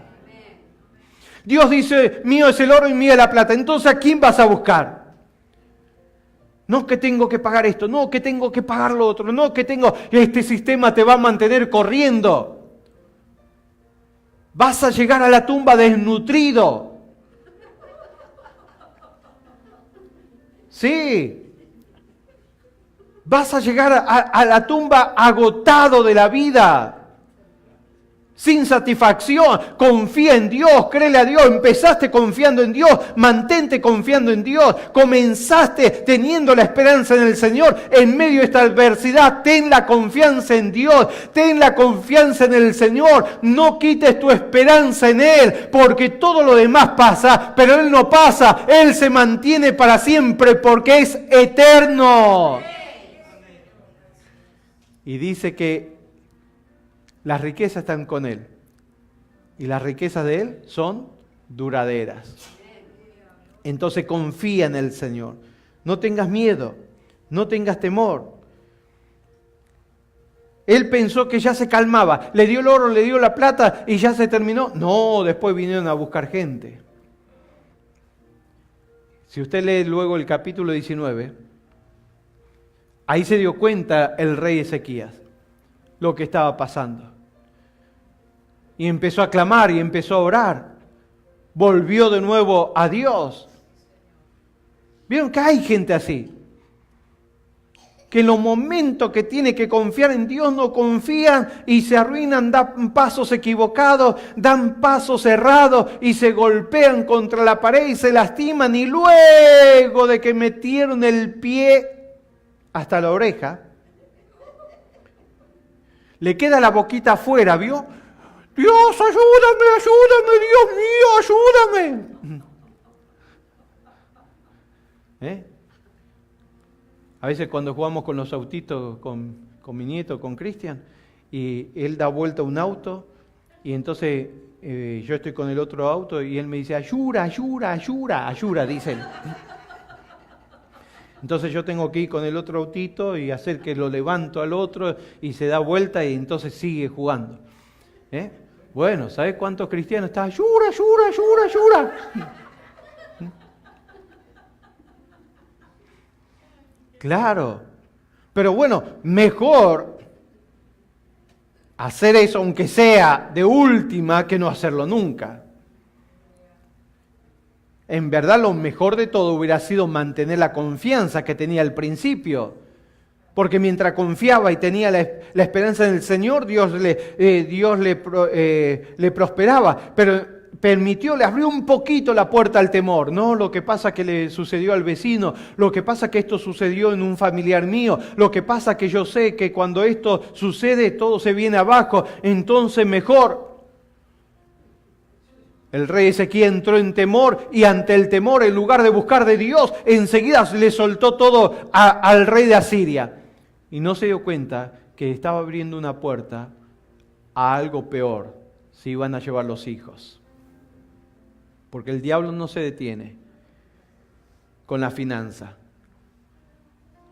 Dios dice, mío es el oro y mía es la plata. Entonces, ¿a quién vas a buscar? No que tengo que pagar esto, no que tengo que pagar lo otro, no que este sistema te va a mantener corriendo. Vas a llegar a la tumba desnutrido. Sí, vas a llegar a la tumba agotado de la vida, sin satisfacción. Confía en Dios, créele a Dios. Empezaste confiando en Dios, mantente confiando en Dios. Comenzaste teniendo la esperanza en el Señor. En medio de esta adversidad, ten la confianza en Dios, ten la confianza en el Señor. No quites tu esperanza en Él, porque todo lo demás pasa, pero Él no pasa. Él se mantiene para siempre porque es eterno. Y dice que las riquezas están con Él. Y las riquezas de Él son duraderas. Entonces confía en el Señor. No tengas miedo. No tengas temor. Él pensó que ya se calmaba. Le dio el oro, le dio la plata y ya se terminó. No, después vinieron a buscar gente. Si usted lee luego el capítulo 19, ahí se dio cuenta el rey Ezequías lo que estaba pasando. Y empezó a clamar y empezó a orar. Volvió de nuevo a Dios. ¿Vieron que hay gente así? Que en los momentos que tiene que confiar en Dios no confían y se arruinan, dan pasos equivocados, dan pasos errados y se golpean contra la pared y se lastiman. Y luego de que metieron el pie hasta la oreja, le queda la boquita afuera, ¿vio? Dios, ayúdame, Dios mío, ayúdame. A veces cuando jugamos con los autitos, con mi nieto, con Cristian, y él da vuelta a un auto, y entonces yo estoy con el otro auto, y él me dice, ayura, dice él. Entonces yo tengo que ir con el otro autito y hacer que lo levanto al otro, y se da vuelta, y entonces sigue jugando. Bueno, ¿sabes cuántos cristianos están? Ayura. Claro, pero bueno, mejor hacer eso aunque sea de última que no hacerlo nunca. En verdad lo mejor de todo hubiera sido mantener la confianza que tenía al principio. Porque mientras confiaba y tenía la esperanza en el Señor, Dios le prosperaba. Pero le abrió un poquito la puerta al temor. No, lo que pasa que le sucedió al vecino, lo que pasa que esto sucedió en un familiar mío, lo que pasa que yo sé que cuando esto sucede todo se viene abajo, entonces mejor. El rey Ezequías entró en temor y ante el temor, en lugar de buscar de Dios, enseguida le soltó todo al rey de Asiria. Y no se dio cuenta que estaba abriendo una puerta a algo peor, se iban a llevar los hijos. Porque el diablo no se detiene con la finanza.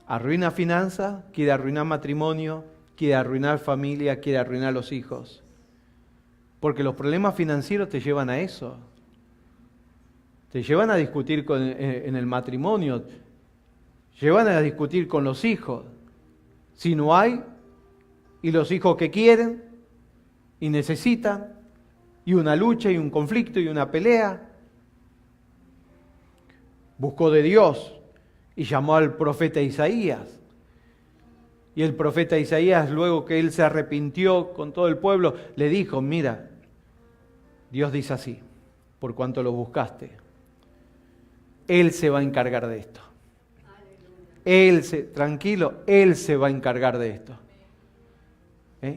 Arruina finanza, quiere arruinar matrimonio, quiere arruinar familia, quiere arruinar los hijos. Porque los problemas financieros te llevan a eso. Te llevan a discutir en el matrimonio, llevan a discutir con los hijos. Si no hay, y los hijos que quieren y necesitan, y una lucha y un conflicto y una pelea. Buscó de Dios y llamó al profeta Isaías. Y el profeta Isaías, luego que él se arrepintió con todo el pueblo, le dijo, mira, Dios dice así, por cuanto lo buscaste, Él se va a encargar de esto. Tranquilo, Él se va a encargar de esto.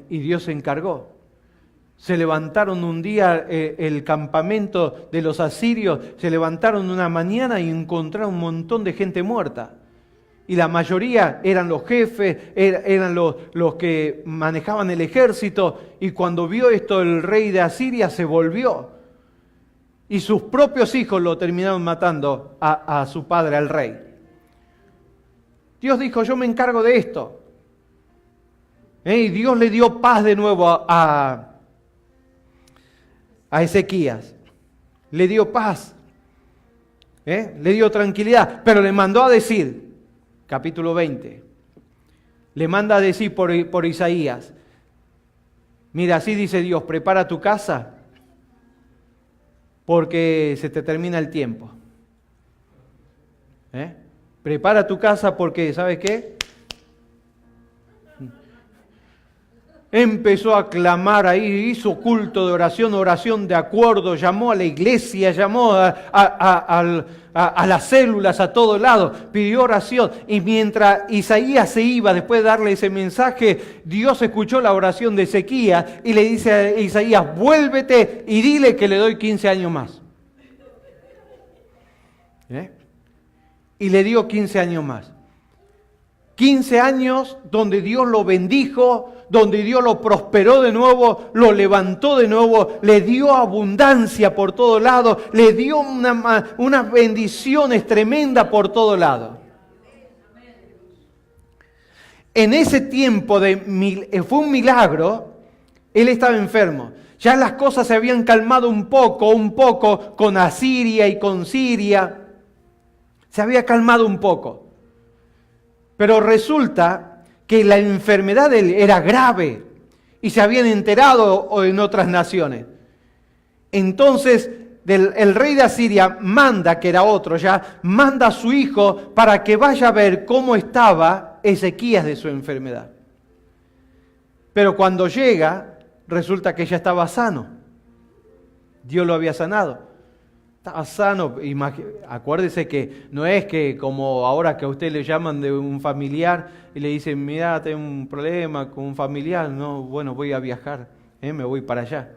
Y Dios se encargó. Se levantaron un día, el campamento de los asirios, se levantaron una mañana y encontraron un montón de gente muerta. Y la mayoría eran los jefes, eran los que manejaban el ejército. Y cuando vio esto el rey de Asiria se volvió. Y sus propios hijos lo terminaron matando a su padre, al rey. Dios dijo, yo me encargo de esto. Y Dios le dio paz de nuevo a Ezequías. Le dio paz. Le dio tranquilidad. Pero le mandó a decir, capítulo 20, le manda a decir por Isaías, mira, así dice Dios, prepara tu casa porque se te termina el tiempo. Prepara tu casa porque, ¿sabes qué? Empezó a clamar ahí, hizo culto de oración de acuerdo, llamó a la iglesia, llamó a las células a todos lados, pidió oración. Y mientras Isaías se iba, después de darle ese mensaje, Dios escuchó la oración de Ezequías y le dice a Isaías, vuélvete y dile que le doy 15 años más. Y le dio 15 años más. 15 años donde Dios lo bendijo, donde Dios lo prosperó de nuevo, lo levantó de nuevo, le dio abundancia por todos lados, le dio unas bendiciones tremendas por todos lados. En ese tiempo fue un milagro, él estaba enfermo. Ya las cosas se habían calmado un poco con Asiria y con Siria. Se había calmado un poco. Pero resulta que la enfermedad de él era grave y se habían enterado en otras naciones. Entonces el rey de Asiria manda, que era otro ya, manda a su hijo para que vaya a ver cómo estaba Ezequías de su enfermedad. Pero cuando llega, resulta que ya estaba sano. Dios lo había sanado. Estaba sano. Acuérdese que no es que como ahora que a usted le llaman de un familiar y le dicen, mira, tengo un problema con un familiar. No, bueno, voy a viajar, me voy para allá.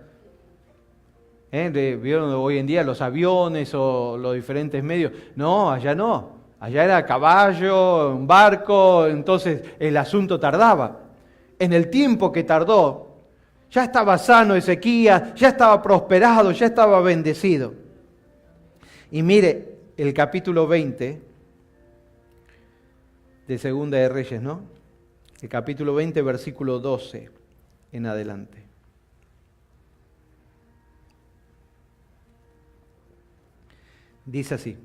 ¿Vieron hoy en día los aviones o los diferentes medios? No, allá no. Allá era caballo, un barco, entonces el asunto tardaba. En el tiempo que tardó, ya estaba sano Ezequías, ya estaba prosperado, ya estaba bendecido. Y mire, el capítulo 20 de Segunda de Reyes, ¿no? El capítulo 20, versículo 12 en adelante. Dice así.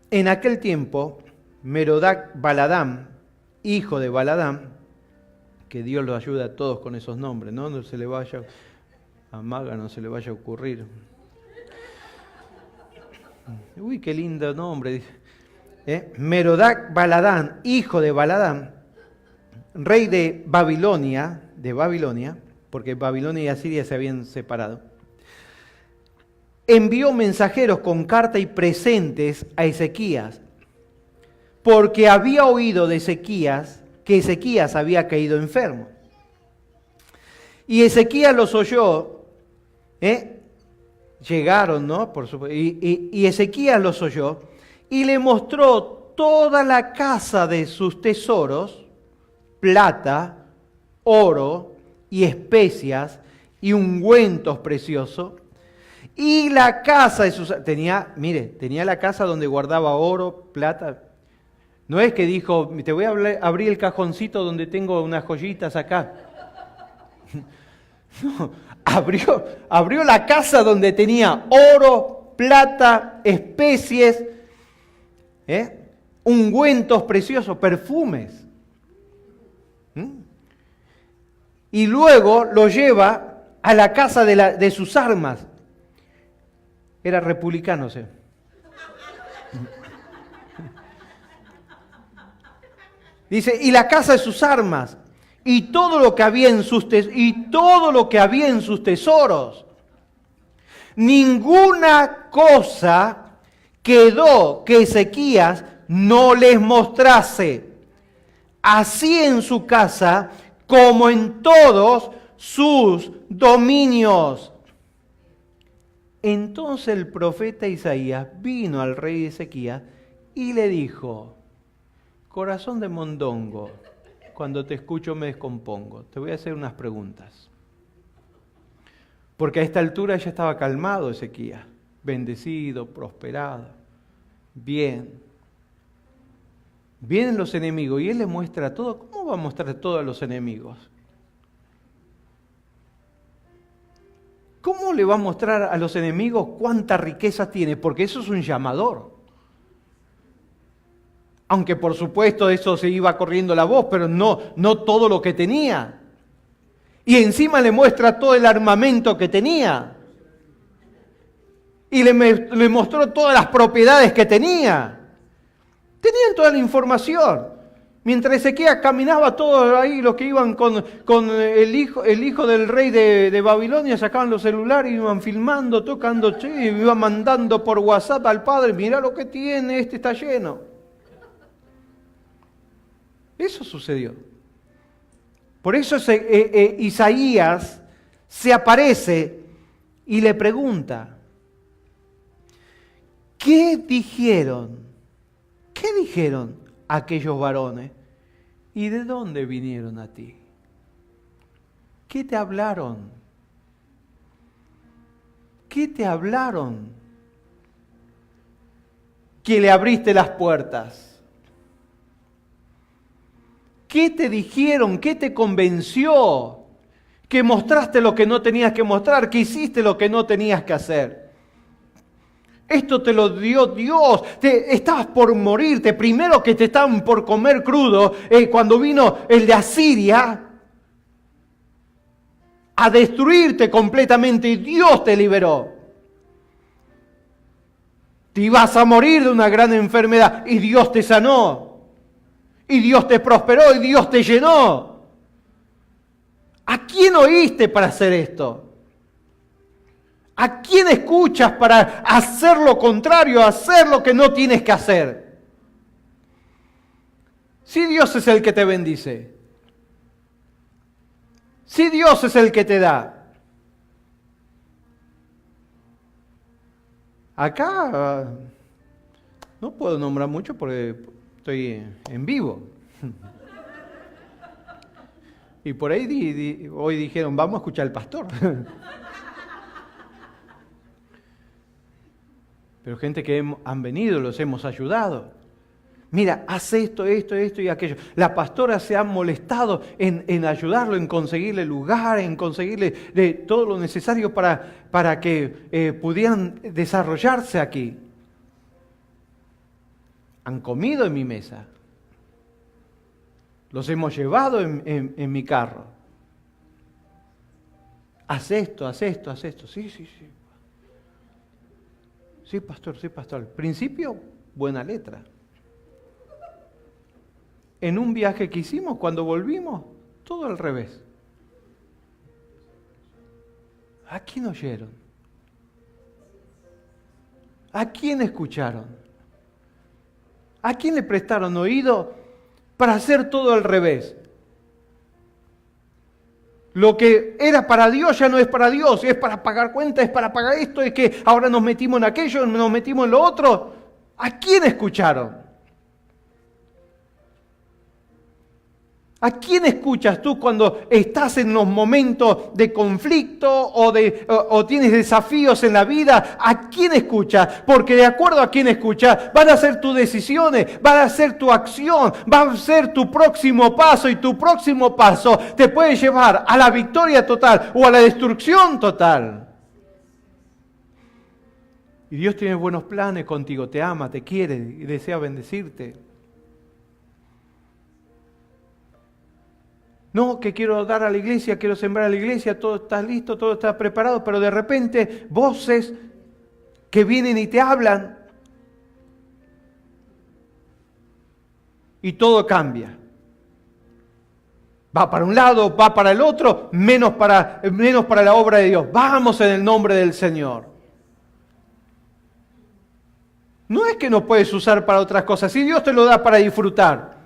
En aquel tiempo, Merodac Baladán, hijo de Baladán, que Dios lo ayude a todos con esos nombres, ¿no? No se le vaya a Maga, no se le vaya a ocurrir. Uy, qué lindo nombre. Merodac Baladán, hijo de Baladán, rey de Babilonia, porque Babilonia y Asiria se habían separado, envió mensajeros con carta y presentes a Ezequías, porque había oído de Ezequías que Ezequías había caído enfermo. Y Ezequías los oyó, llegaron, ¿no? Por supuesto, y Ezequías los oyó y le mostró toda la casa de sus tesoros, plata, oro y especias y ungüentos preciosos. Y la casa de sus... Tenía la casa donde guardaba oro, plata. No es que dijo, te voy a abrir el cajoncito donde tengo unas joyitas acá. No, abrió la casa donde tenía oro, plata, especies, ungüentos preciosos, perfumes. Y luego lo lleva a la casa de sus armas. Era republicano, ¿sí? Dice, y la casa de sus armas, y todo lo que había en sus tesoros. Ninguna cosa quedó que Ezequías no les mostrase, así en su casa como en todos sus dominios. Entonces el profeta Isaías vino al rey Ezequías y le dijo: corazón de mondongo, cuando te escucho me descompongo. Te voy a hacer unas preguntas. Porque a esta altura ya estaba calmado Ezequías, bendecido, prosperado, bien. Vienen los enemigos y él le muestra todo. ¿Cómo va a mostrar todo a los enemigos? ¿Cómo le va a mostrar a los enemigos cuánta riqueza tiene? Porque eso es un llamador. Aunque por supuesto eso se iba corriendo la voz, pero no todo lo que tenía. Y encima le muestra todo el armamento que tenía. Y le mostró todas las propiedades que tenía. Tenían toda la información. Mientras Ezequías caminaba, todos ahí los que iban con el hijo del rey de Babilonia sacaban los celulares, iban filmando, tocando, iban mandando por WhatsApp al padre: mirá lo que tiene, este está lleno. Eso sucedió. Por eso Isaías se aparece y le pregunta: ¿qué dijeron? ¿Qué dijeron aquellos varones? ¿Y de dónde vinieron a ti? ¿Qué te hablaron? ¿Qué te hablaron? Que le abriste las puertas. ¿Qué te dijeron? ¿Qué te convenció? Que mostraste lo que no tenías que mostrar, que hiciste lo que no tenías que hacer. Esto te lo dio Dios. Estabas por morirte. Primero que te estaban por comer crudo, cuando vino el de Asiria a destruirte completamente, y Dios te liberó. Te ibas a morir de una gran enfermedad y Dios te sanó. Y Dios te prosperó y Dios te llenó. ¿A quién oíste para hacer esto? ¿A quién escuchas para hacer lo contrario, hacer lo que no tienes que hacer? Si Dios es el que te bendice, si Dios es el que te da. Acá no puedo nombrar mucho porque estoy en vivo. Y por ahí hoy dijeron: vamos a escuchar al pastor. Pero gente que han venido, los hemos ayudado. Mira, haz esto y aquello. La pastora se ha molestado en ayudarlo, en conseguirle lugar, en conseguirle todo lo necesario para que pudieran desarrollarse aquí. Han comido en mi mesa. Los hemos llevado en mi carro. Haz esto. Sí. Sí, pastor. Principio, buena letra. En un viaje que hicimos, cuando volvimos, todo al revés. ¿A quién oyeron? ¿A quién escucharon? ¿A quién le prestaron oído para hacer todo al revés? Lo que era para Dios ya no es para Dios, es para pagar cuentas, es para pagar esto, es que ahora nos metimos en aquello, nos metimos en lo otro. ¿A quién escucharon? ¿A quién escuchas tú cuando estás en los momentos de conflicto o tienes desafíos en la vida? ¿A quién escuchas? Porque de acuerdo a quién escuchas, van a ser tus decisiones, van a ser tu acción, va a ser tu próximo paso, y tu próximo paso te puede llevar a la victoria total o a la destrucción total. Y Dios tiene buenos planes contigo, te ama, te quiere y desea bendecirte. No, que quiero dar a la iglesia, quiero sembrar a la iglesia, todo está listo, todo está preparado, pero de repente voces que vienen y te hablan y todo cambia. Va para un lado, va para el otro, menos para la obra de Dios. Vamos en el nombre del Señor. No es que no puedes usar para otras cosas, si Dios te lo da para disfrutar.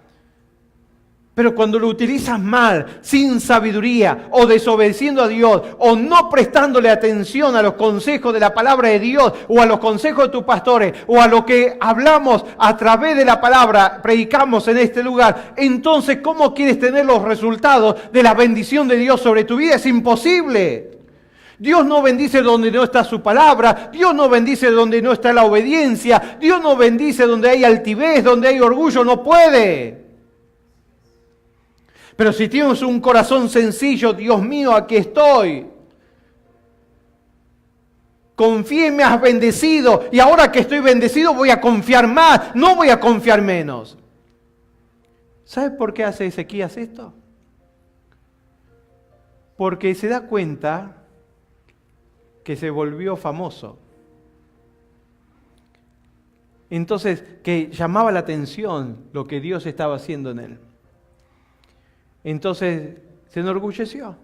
Pero cuando lo utilizas mal, sin sabiduría, o desobedeciendo a Dios, o no prestándole atención a los consejos de la palabra de Dios, o a los consejos de tus pastores, o a lo que hablamos a través de la palabra, predicamos en este lugar, entonces, ¿cómo quieres tener los resultados de la bendición de Dios sobre tu vida? Es imposible. Dios no bendice donde no está su palabra, Dios no bendice donde no está la obediencia, Dios no bendice donde hay altivez, donde hay orgullo, no puede. Pero si tienes un corazón sencillo, Dios mío, aquí estoy. Confía y me has bendecido. Y ahora que estoy bendecido voy a confiar más, no voy a confiar menos. ¿Sabes por qué hace Ezequías esto? Porque se da cuenta que se volvió famoso. Entonces, que llamaba la atención lo que Dios estaba haciendo en él. Entonces se enorgulleció.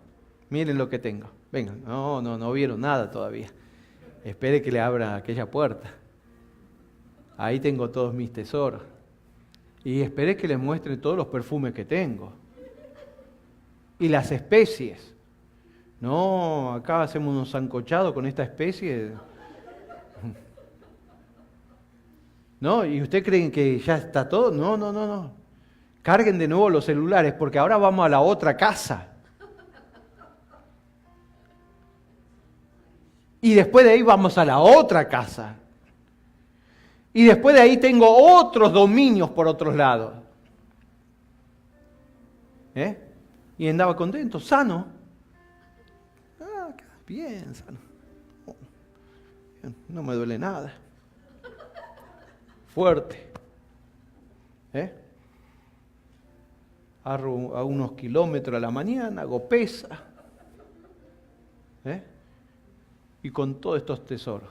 Miren lo que tengo. Vengan, no vieron nada todavía. Espere que le abra aquella puerta. Ahí tengo todos mis tesoros. Y esperé que les muestre todos los perfumes que tengo. Y las especies. No, acá hacemos unos sancochados con esta especie. No, ¿y ustedes creen que ya está todo? No. Carguen de nuevo los celulares porque ahora vamos a la otra casa. Y después de ahí vamos a la otra casa. Y después de ahí tengo otros dominios por otros lados. Y andaba contento, sano. Bien, sano. No me duele nada. Fuerte. Hago a unos kilómetros a la mañana, hago pesa. Y con todos estos tesoros.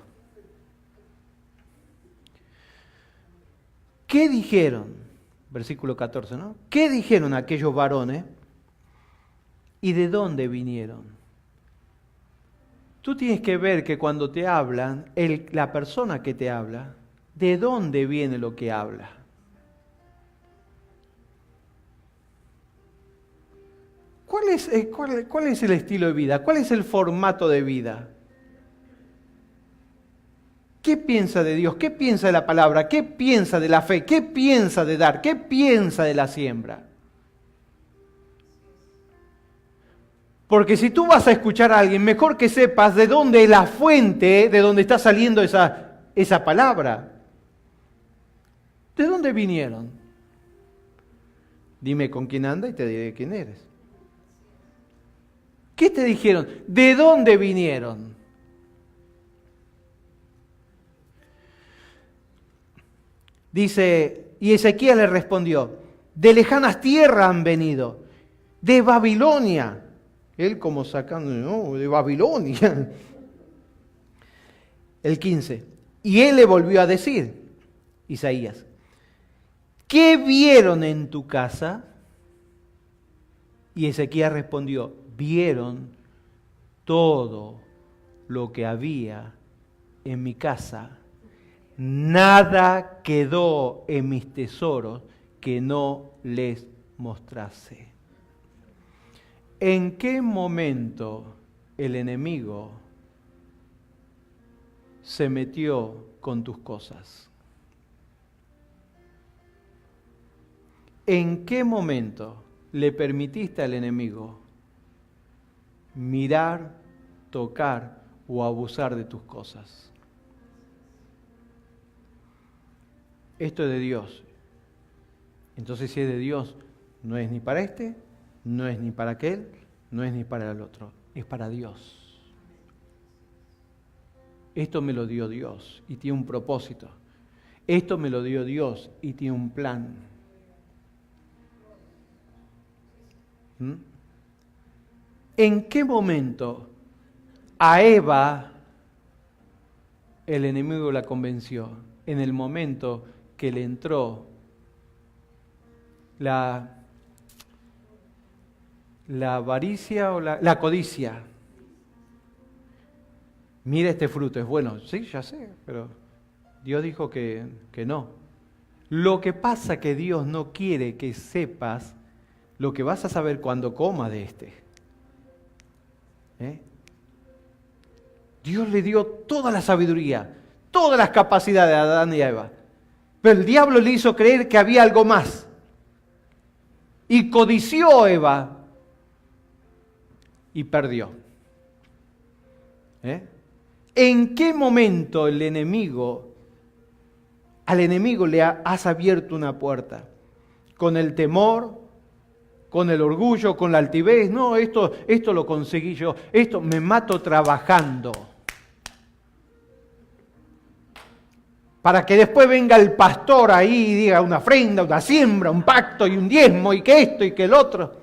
¿Qué dijeron? Versículo 14, ¿no? ¿Qué dijeron aquellos varones? ¿Y de dónde vinieron? Tú tienes que ver que cuando te hablan, la persona que te habla, ¿de dónde viene lo que habla? ¿Cuál es el estilo de vida? ¿Cuál es el formato de vida? ¿Qué piensa de Dios? ¿Qué piensa de la palabra? ¿Qué piensa de la fe? ¿Qué piensa de dar? ¿Qué piensa de la siembra? Porque si tú vas a escuchar a alguien, mejor que sepas de dónde es la fuente, de dónde está saliendo esa palabra. ¿De dónde vinieron? Dime con quién anda y te diré quién eres. ¿Qué te dijeron? ¿De dónde vinieron? Dice, y Ezequías le respondió, de lejanas tierras han venido, de Babilonia. Él como sacando, no, de Babilonia. El 15. Y él le volvió a decir, Isaías, ¿qué vieron en tu casa? Y Ezequías respondió, vieron todo lo que había en mi casa. Nada quedó en mis tesoros que no les mostrase. ¿En qué momento el enemigo se metió con tus cosas? ¿En qué momento le permitiste al enemigo mirar, tocar o abusar de tus cosas? Esto es de Dios. Entonces, si es de Dios, no es ni para este, no es ni para aquel, no es ni para el otro, es para Dios. Esto me lo dio Dios y tiene un propósito. Esto me lo dio Dios y tiene un plan. ¿En qué momento a Eva el enemigo la convenció? En el momento que le entró la avaricia o la codicia. Mira este fruto, es bueno. Sí, ya sé, pero Dios dijo que no. Lo que pasa es que Dios no quiere que sepas lo que vas a saber cuando comas de este. Dios le dio toda la sabiduría, todas las capacidades a Adán y a Eva. Pero el diablo le hizo creer que había algo más. Y codició a Eva y perdió. ¿En qué momento al enemigo le has abierto una puerta? ¿Con el temor? ¿Con el orgullo? ¿Con la altivez? No, esto lo conseguí yo. Esto me mato trabajando. Para que después venga el pastor ahí y diga una ofrenda, una siembra, un pacto y un diezmo y que esto y que el otro.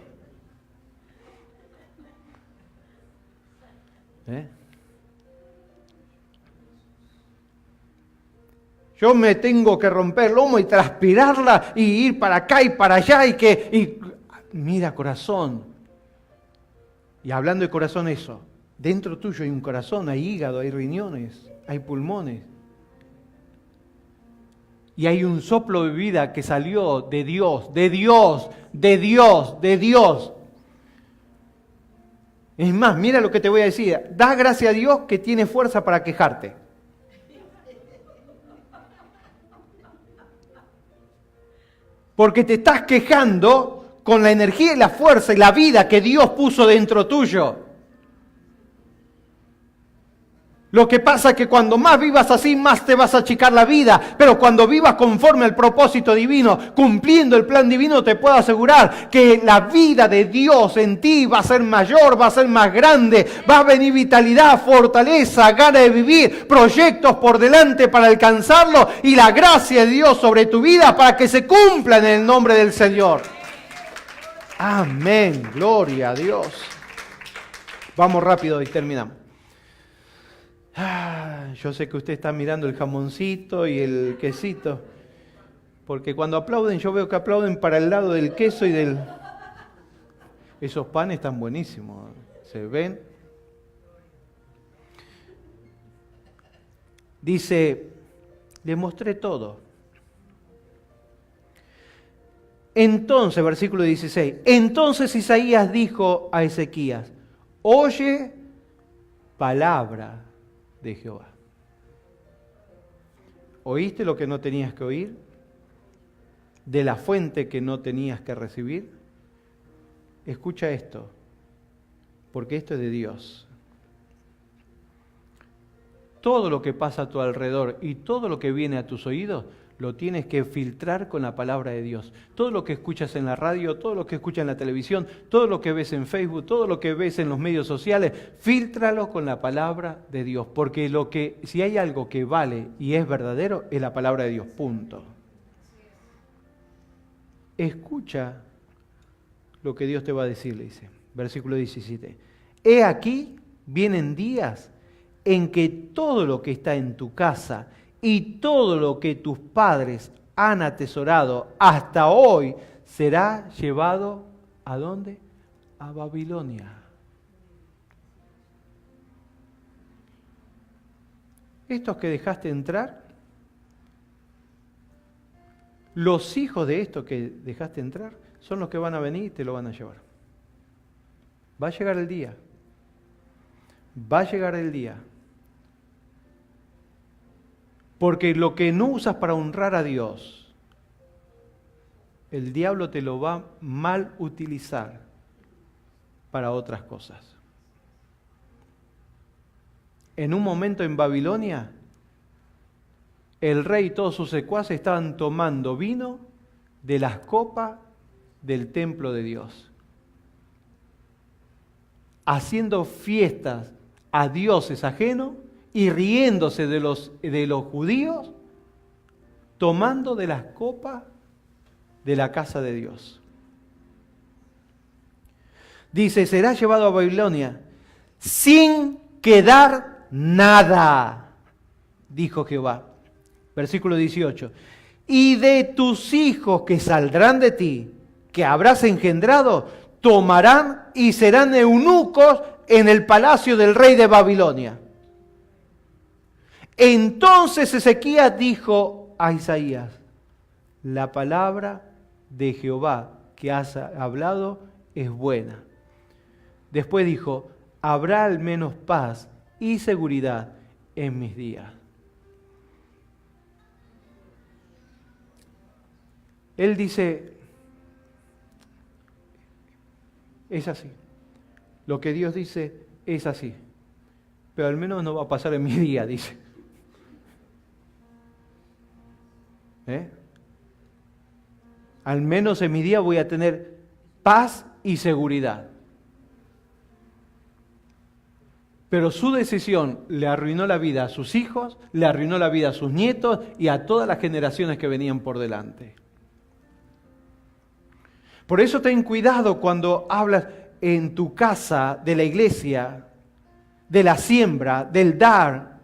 Yo me tengo que romper el lomo y transpirarla y ir para acá y para allá mira, corazón. Y hablando de corazón eso, dentro tuyo hay un corazón, hay hígado, hay riñones, hay pulmones. Y hay un soplo de vida que salió de Dios, de Dios, de Dios, de Dios. Es más, mira lo que te voy a decir. Da gracias a Dios que tiene fuerza para quejarte. Porque te estás quejando con la energía y la fuerza y la vida que Dios puso dentro tuyo. Lo que pasa es que cuando más vivas así, más te vas a achicar la vida. Pero cuando vivas conforme al propósito divino, cumpliendo el plan divino, te puedo asegurar que la vida de Dios en ti va a ser mayor, va a ser más grande. Va a venir vitalidad, fortaleza, ganas de vivir, proyectos por delante para alcanzarlo y la gracia de Dios sobre tu vida para que se cumpla en el nombre del Señor. Amén, gloria a Dios. Vamos rápido y terminamos. Yo sé que usted está mirando el jamoncito y el quesito, porque cuando aplauden, yo veo que aplauden para el lado del queso y del... Esos panes están buenísimos, ¿se ven? Dice, le mostré todo. Entonces, versículo 16, entonces Isaías dijo a Ezequías, oye palabra de Jehová. ¿Oíste lo que no tenías que oír? ¿De la fuente que no tenías que recibir? Escucha esto, porque esto es de Dios. Todo lo que pasa a tu alrededor y todo lo que viene a tus oídos, lo tienes que filtrar con la palabra de Dios. Todo lo que escuchas en la radio, todo lo que escuchas en la televisión, todo lo que ves en Facebook, todo lo que ves en los medios sociales, fíltralo con la palabra de Dios. Porque si hay algo que vale y es verdadero, es la palabra de Dios, punto. Escucha lo que Dios te va a decir, le dice. Versículo 17. He aquí, vienen días en que todo lo que está en tu casa y todo lo que tus padres han atesorado hasta hoy será llevado ¿a dónde? A Babilonia. Estos que dejaste entrar, los hijos de estos que dejaste entrar, son los que van a venir y te lo van a llevar. Va a llegar el día. Va a llegar el día. Porque lo que no usas para honrar a Dios, el diablo te lo va a mal utilizar para otras cosas. En un momento en Babilonia, el rey y todos sus secuaces estaban tomando vino de las copas del templo de Dios, haciendo fiestas a dioses ajenos y riéndose de los judíos, tomando de las copas de la casa de Dios. Dice, será llevado a Babilonia sin quedar nada, dijo Jehová. Versículo 18. Y de tus hijos que saldrán de ti, que habrás engendrado, tomarán y serán eunucos en el palacio del rey de Babilonia. Entonces Ezequías dijo a Isaías, la palabra de Jehová que has hablado es buena. Después dijo, habrá al menos paz y seguridad en mis días. Él dice, es así. Lo que Dios dice es así. Pero al menos no va a pasar en mi día, dice. Al menos en mi día voy a tener paz y seguridad. Pero su decisión le arruinó la vida a sus hijos, le arruinó la vida a sus nietos y a todas las generaciones que venían por delante. Por eso ten cuidado cuando hablas en tu casa de la iglesia, de la siembra, del dar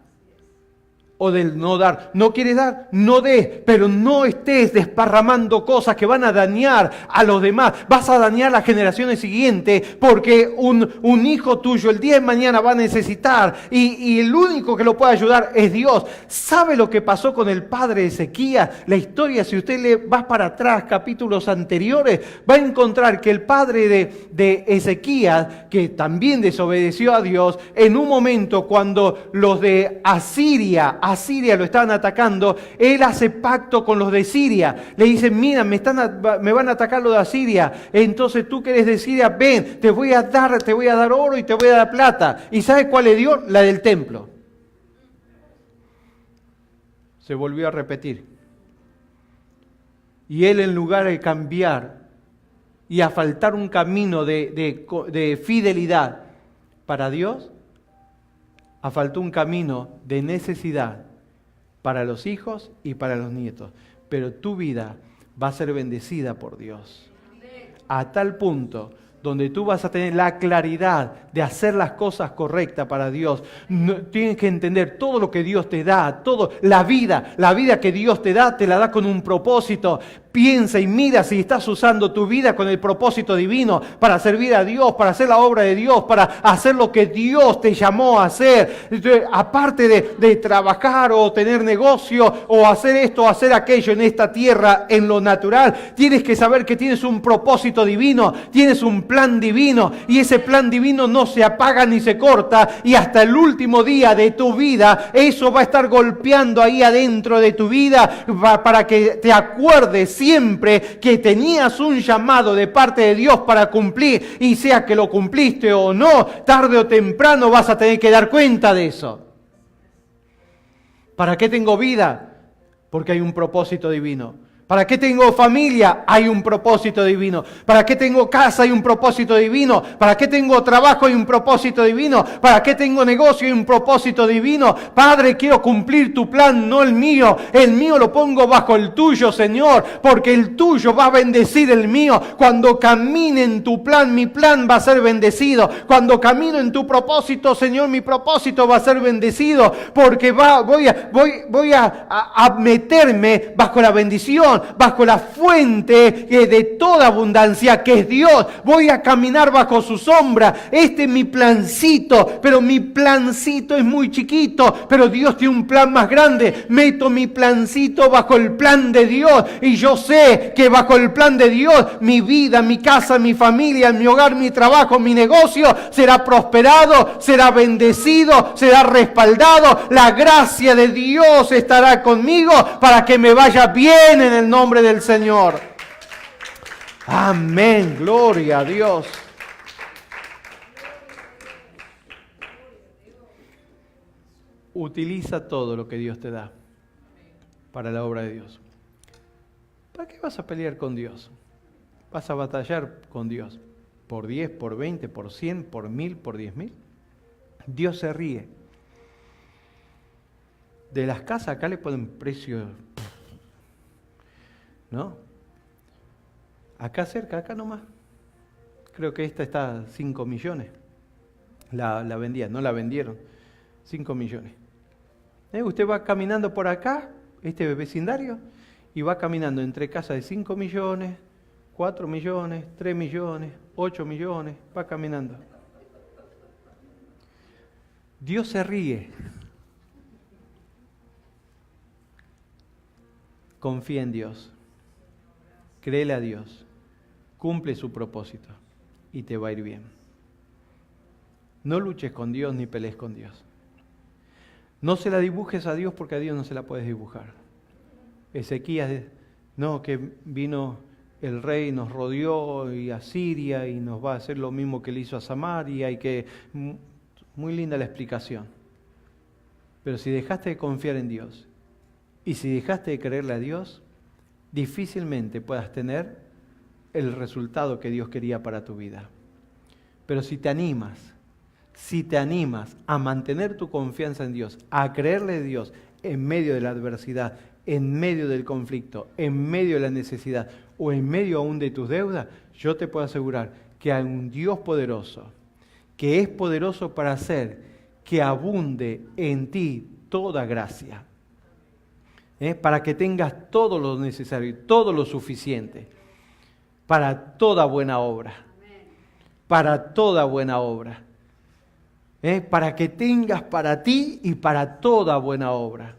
o del no dar. ¿No quieres dar? No des, pero no estés desparramando cosas que van a dañar a los demás. Vas a dañar a las generaciones siguientes porque un hijo tuyo el día de mañana va a necesitar y el único que lo puede ayudar es Dios. ¿Sabe lo que pasó con el padre de Ezequías? La historia, si usted le va para atrás, capítulos anteriores, va a encontrar que el padre de Ezequías, que también desobedeció a Dios, en un momento cuando los de Asiria lo estaban atacando, él hace pacto con los de Siria. Le dicen, mira, me van a atacar los de Asiria. Entonces tú que eres de Siria, ven, te voy a dar oro y te voy a dar plata. ¿Y sabes cuál le dio? La del templo. Se volvió a repetir. Y él, en lugar de cambiar y asfaltar un camino de fidelidad para Dios, asfaltó un camino de necesidad para los hijos y para los nietos. Pero tu vida va a ser bendecida por Dios. A tal punto donde tú vas a tener la claridad de hacer las cosas correctas para Dios. No, tienes que entender todo lo que Dios te da, la vida que Dios te da con un propósito. Piensa y mira si estás usando tu vida con el propósito divino para servir a Dios, para hacer la obra de Dios, para hacer lo que Dios te llamó a hacer. Entonces, aparte de trabajar o tener negocio o hacer esto o hacer aquello en esta tierra, en lo natural, tienes que saber que tienes un propósito divino, tienes un plan divino y ese plan divino no se apaga ni se corta y hasta el último día de tu vida eso va a estar golpeando ahí adentro de tu vida para que te acuerdes siempre que tenías un llamado de parte de Dios para cumplir y sea que lo cumpliste o no, tarde o temprano vas a tener que dar cuenta de eso. ¿Para qué tengo vida? Porque hay un propósito divino. ¿Para qué tengo familia? Hay un propósito divino. ¿Para qué tengo casa? Hay un propósito divino. ¿Para qué tengo trabajo? Hay un propósito divino. ¿Para qué tengo negocio? Hay un propósito divino. Padre, quiero cumplir tu plan, no el mío. El mío lo pongo bajo el tuyo, Señor, porque el tuyo va a bendecir el mío. Cuando camine en tu plan, mi plan va a ser bendecido. Cuando camino en tu propósito, Señor, mi propósito va a ser bendecido, porque voy a meterme bajo la bendición, bajo la fuente de toda abundancia que es Dios. Voy a caminar bajo su sombra. Este es mi plancito, pero mi plancito es muy chiquito, pero Dios tiene un plan más grande. Meto mi plancito bajo el plan de Dios y yo sé que bajo el plan de Dios mi vida, mi casa, mi familia, mi hogar, mi trabajo, mi negocio será prosperado, será bendecido, será respaldado. La gracia de Dios estará conmigo para que me vaya bien en el nombre del Señor. Amén, gloria a Dios. Utiliza todo lo que Dios te da para la obra de Dios. ¿Para qué vas a pelear con Dios? ¿Vas a batallar con Dios? ¿Por 10, por 20, por 100, por 1000, por 10.000? Dios se ríe. De las casas acá le ponen precio, ¿no? Acá cerca, acá nomás. Creo que esta está a 5 millones. La vendían, no la vendieron. 5 millones. Usted va caminando por acá, este vecindario, y va caminando entre casas de 5 millones, 4 millones, 3 millones, 8 millones, va caminando. Dios se ríe. Confía en Dios. Créele a Dios. cumple su propósito y te va a ir bien. No luches con Dios ni pelees con Dios. No se la dibujes a Dios porque a Dios no se la puedes dibujar. Ezequías, no, que vino el rey, nos rodeó y a Siria y nos va a hacer lo mismo que le hizo a Samaria y que... Muy linda la explicación. Pero si dejaste de confiar en Dios y si dejaste de creerle a Dios, difícilmente puedas tener el resultado que Dios quería para tu vida. Pero si te animas a mantener tu confianza en Dios, a creerle a Dios en medio de la adversidad, en medio del conflicto, en medio de la necesidad o en medio aún de tus deudas, yo te puedo asegurar que hay un Dios poderoso, que es poderoso para hacer que abunde en ti toda gracia, para que tengas todo lo necesario y todo lo suficiente para toda buena obra, para toda buena obra, para que tengas para ti y para toda buena obra.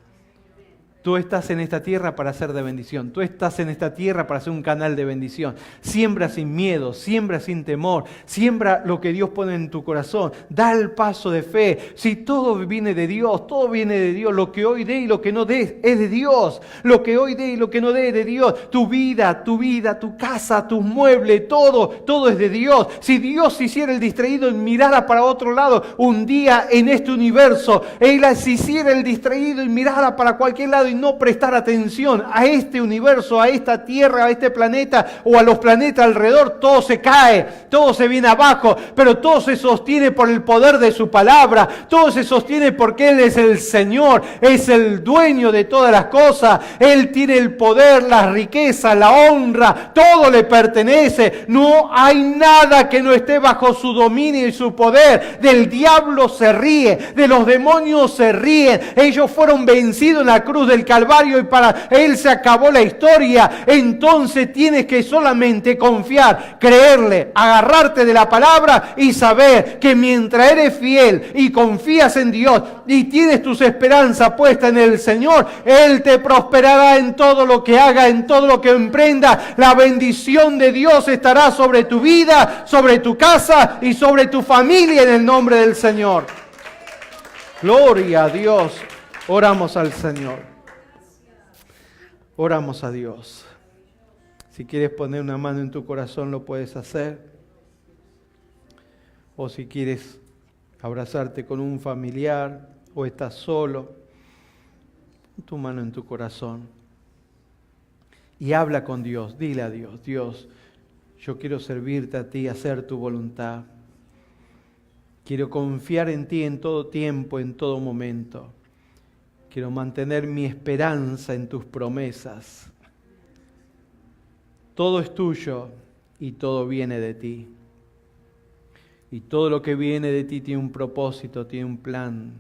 Tú estás en esta tierra para ser de bendición. Tú estás en esta tierra para ser un canal de bendición. Siembra sin miedo, siembra sin temor, siembra lo que Dios pone en tu corazón. Da el paso de fe. Si todo viene de Dios, todo viene de Dios. Lo que hoy dé y lo que no dé es de Dios. Lo que hoy dé y lo que no dé es de Dios. Tu vida, tu casa, tus muebles, todo es de Dios. Si Dios se hiciera el distraído y mirara para otro lado, un día en este universo, Él se hiciera el distraído y mirara para cualquier lado y no prestar atención a este universo, a esta tierra, a este planeta o a los planetas alrededor, todo se cae, todo se viene abajo, pero todo se sostiene por el poder de su palabra, todo se sostiene porque Él es el Señor, es el dueño de todas las cosas, Él tiene el poder, la riqueza, la honra, todo le pertenece, no hay nada que no esté bajo su dominio y su poder. Del diablo se ríe, de los demonios se ríen, ellos fueron vencidos en la cruz del Calvario y para Él se acabó la historia. Entonces tienes que solamente confiar, creerle, agarrarte de la palabra y saber que mientras eres fiel y confías en Dios y tienes tus esperanzas puestas en el Señor, Él te prosperará en todo lo que haga, en todo lo que emprenda. La bendición de Dios estará sobre tu vida, sobre tu casa y sobre tu familia en el nombre del Señor. Gloria a Dios. Oramos al Señor. Oramos a Dios. Si quieres poner una mano en tu corazón, lo puedes hacer. O si quieres abrazarte con un familiar o estás solo, pon tu mano en tu corazón y habla con Dios. Dile a Dios: Dios, yo quiero servirte a ti, hacer tu voluntad. Quiero confiar en ti en todo tiempo, en todo momento. Quiero mantener mi esperanza en tus promesas. Todo es tuyo y todo viene de ti. Y todo lo que viene de ti tiene un propósito, tiene un plan.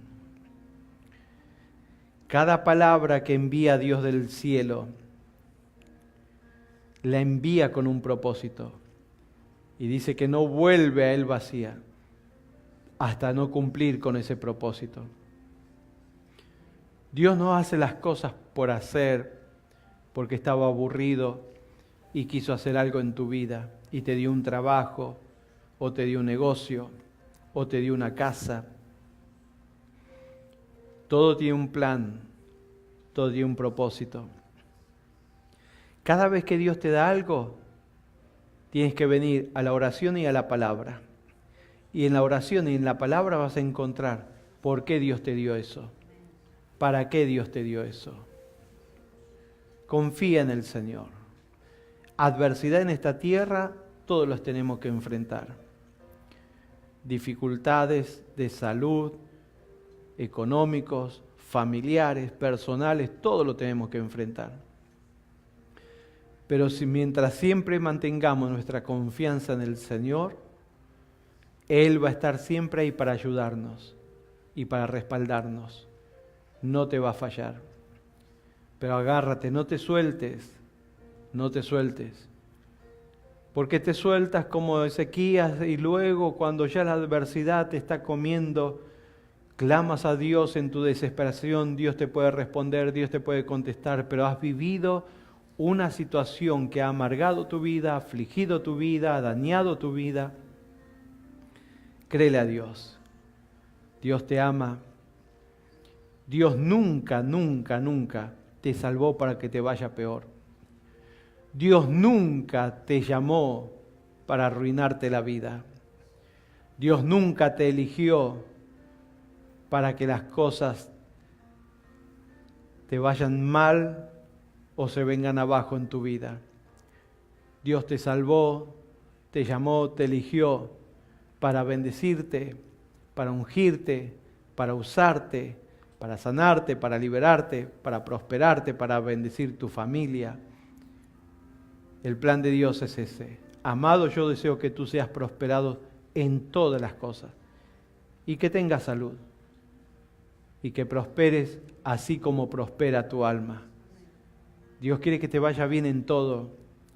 Cada palabra que envía Dios del cielo, la envía con un propósito. Y dice que no vuelve a Él vacía hasta no cumplir con ese propósito. Dios no hace las cosas por hacer, porque estaba aburrido y quiso hacer algo en tu vida y te dio un trabajo, o te dio un negocio, o te dio una casa. Todo tiene un plan, todo tiene un propósito. Cada vez que Dios te da algo, tienes que venir a la oración y a la palabra. Y en la oración y en la palabra vas a encontrar por qué Dios te dio eso. ¿Para qué Dios te dio eso? Confía en el Señor. Adversidad en esta tierra, todos los tenemos que enfrentar. Dificultades de salud, económicos, familiares, personales, todo lo tenemos que enfrentar. Pero si mientras siempre mantengamos nuestra confianza en el Señor, Él va a estar siempre ahí para ayudarnos y para respaldarnos. No te va a fallar. Pero agárrate, no te sueltes, no te sueltes. Porque te sueltas como Ezequías y luego cuando ya la adversidad te está comiendo, clamas a Dios en tu desesperación, Dios te puede responder, Dios te puede contestar, pero has vivido una situación que ha amargado tu vida, afligido tu vida, dañado tu vida, créele a Dios. Dios te ama. Dios nunca, nunca, nunca te salvó para que te vaya peor. Dios nunca te llamó para arruinarte la vida. Dios nunca te eligió para que las cosas te vayan mal o se vengan abajo en tu vida. Dios te salvó, te llamó, te eligió para bendecirte, para ungirte, para usarte, para sanarte, para liberarte, para prosperarte, para bendecir tu familia. El plan de Dios es ese. Amado, yo deseo que tú seas prosperado en todas las cosas y que tengas salud y que prosperes así como prospera tu alma. Dios quiere que te vaya bien en todo,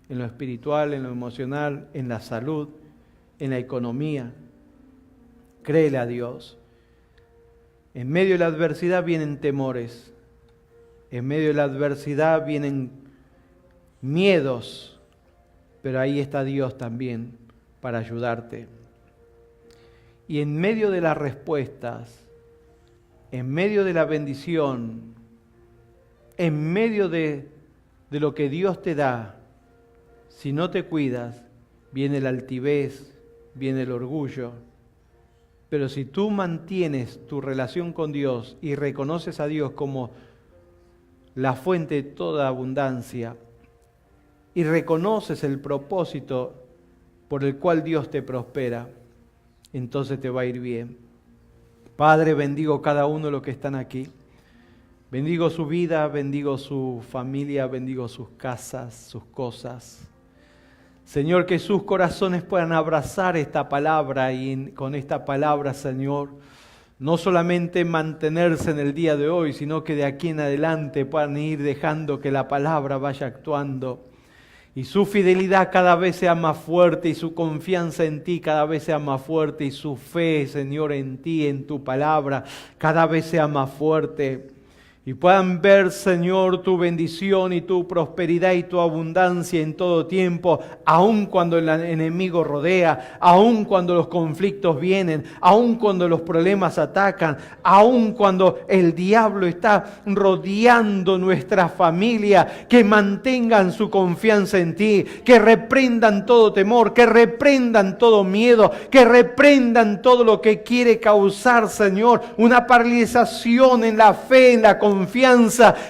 en lo espiritual, en lo emocional, en la salud, en la economía. Créele a Dios. En medio de la adversidad vienen temores. En medio de la adversidad vienen miedos. Pero ahí está Dios también para ayudarte. Y en medio de las respuestas, en medio de la bendición, en medio de lo que Dios te da, si no te cuidas, viene la altivez, viene el orgullo. Pero si tú mantienes tu relación con Dios y reconoces a Dios como la fuente de toda abundancia y reconoces el propósito por el cual Dios te prospera, entonces te va a ir bien. Padre, bendigo cada uno de los que están aquí. Bendigo su vida, bendigo su familia, bendigo sus casas, sus cosas. Señor, que sus corazones puedan abrazar esta palabra y con esta palabra, Señor, no solamente mantenerse en el día de hoy, sino que de aquí en adelante puedan ir dejando que la palabra vaya actuando y su fidelidad cada vez sea más fuerte y su confianza en ti cada vez sea más fuerte y su fe, Señor, en ti, en tu palabra, cada vez sea más fuerte. Y puedan ver, Señor, tu bendición y tu prosperidad y tu abundancia en todo tiempo, aun cuando el enemigo rodea, aun cuando los conflictos vienen, aun cuando los problemas atacan, aun cuando el diablo está rodeando nuestra familia, que mantengan su confianza en ti, que reprendan todo temor, que reprendan todo miedo, que reprendan todo lo que quiere causar, Señor, una paralización en la fe, en la confianza,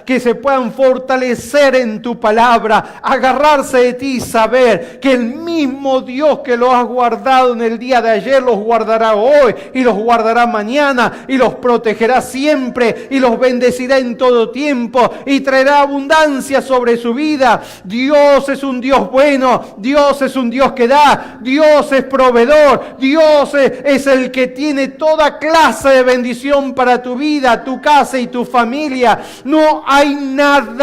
que se puedan fortalecer en tu palabra, agarrarse de ti y saber que el mismo Dios que los ha guardado en el día de ayer, los guardará hoy y los guardará mañana y los protegerá siempre y los bendecirá en todo tiempo y traerá abundancia sobre su vida. Dios es un Dios bueno, Dios es un Dios que da, Dios es proveedor, Dios es el que tiene toda clase de bendición para tu vida, tu casa y tu familia. No hay nada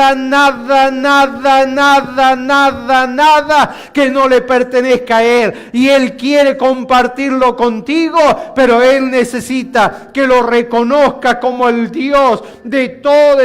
que no le pertenezca a Él. Y Él quiere compartirlo contigo, pero Él necesita que lo reconozca como el Dios de todo,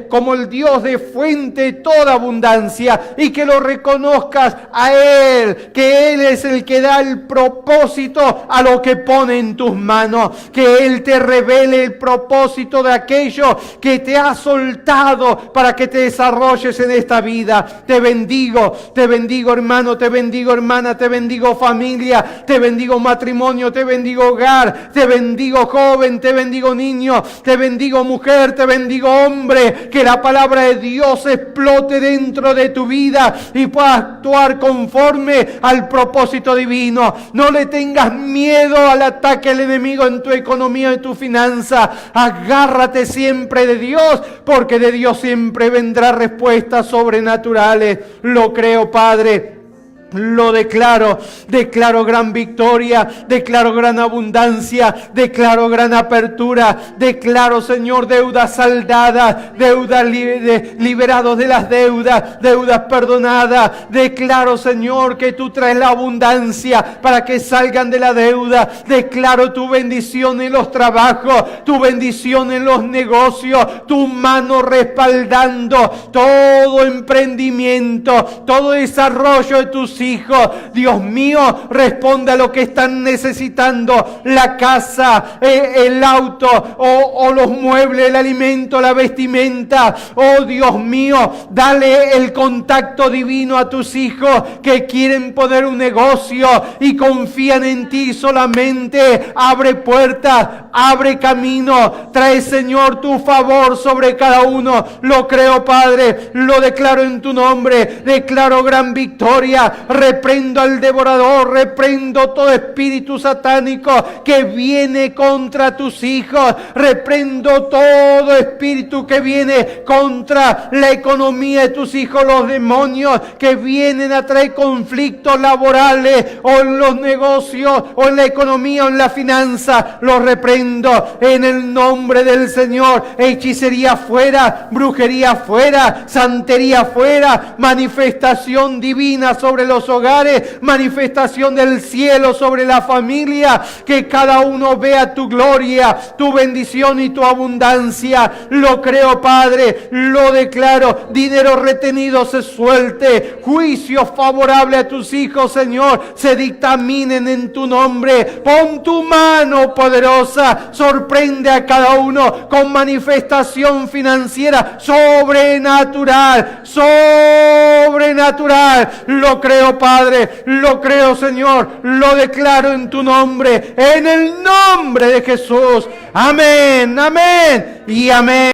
como el Dios de fuente de toda abundancia, y que lo reconozcas a Él, que Él es el que da el propósito a lo que pone en tus manos, que Él te revele el propósito de aquello que te ha soltado para que te desarrolles en esta vida. Te bendigo hermano, te bendigo hermana, te bendigo familia, te bendigo matrimonio, te bendigo hogar, te bendigo joven, te bendigo niño, te bendigo mujer, te bendigo hombre. Que la palabra de Dios explote dentro de tu vida y pueda actuar conforme al propósito divino. No le tengas miedo al ataque del enemigo en tu economía, en tu finanza. Agárrate siempre de Dios, porque de Dios siempre vendrá respuestas sobrenaturales. Lo creo, Padre. Lo declaro gran victoria, declaro gran abundancia, declaro gran apertura, declaro, Señor, deudas saldadas, deudas liberados de las deudas perdonadas. Declaro, Señor, que tú traes la abundancia para que salgan de la deuda. Declaro tu bendición en los trabajos, tu bendición en los negocios, tu mano respaldando todo emprendimiento, todo desarrollo de tus hijos. Dios mío, responde a lo que están necesitando: la casa, el auto, o los muebles, el alimento, la vestimenta. Oh Dios mío, dale el contacto divino a tus hijos que quieren poner un negocio y confían en ti solamente. Abre puertas, abre camino, trae, Señor, tu favor sobre cada uno. Lo creo, Padre, lo declaro en tu nombre. Declaro gran victoria. Reprendo al devorador, reprendo todo espíritu satánico que viene contra tus hijos. Reprendo todo espíritu que viene contra la economía de tus hijos, los demonios que vienen a traer conflictos laborales o en los negocios o en la economía o en la finanza. Los reprendo en el nombre del Señor. Hechicería fuera, brujería fuera, santería fuera, manifestación divina sobre los hogares, manifestación del cielo sobre la familia, que cada uno vea tu gloria, tu bendición y tu abundancia. Lo creo, Padre, lo declaro. Dinero retenido se suelte, juicio favorable a tus hijos, Señor, se dictaminen en tu nombre. Pon tu mano poderosa, sorprende a cada uno con manifestación financiera sobrenatural, sobrenatural. Lo creo, Padre, lo creo, Señor, lo declaro en tu nombre, en el nombre de Jesús. Amén, amén y amén.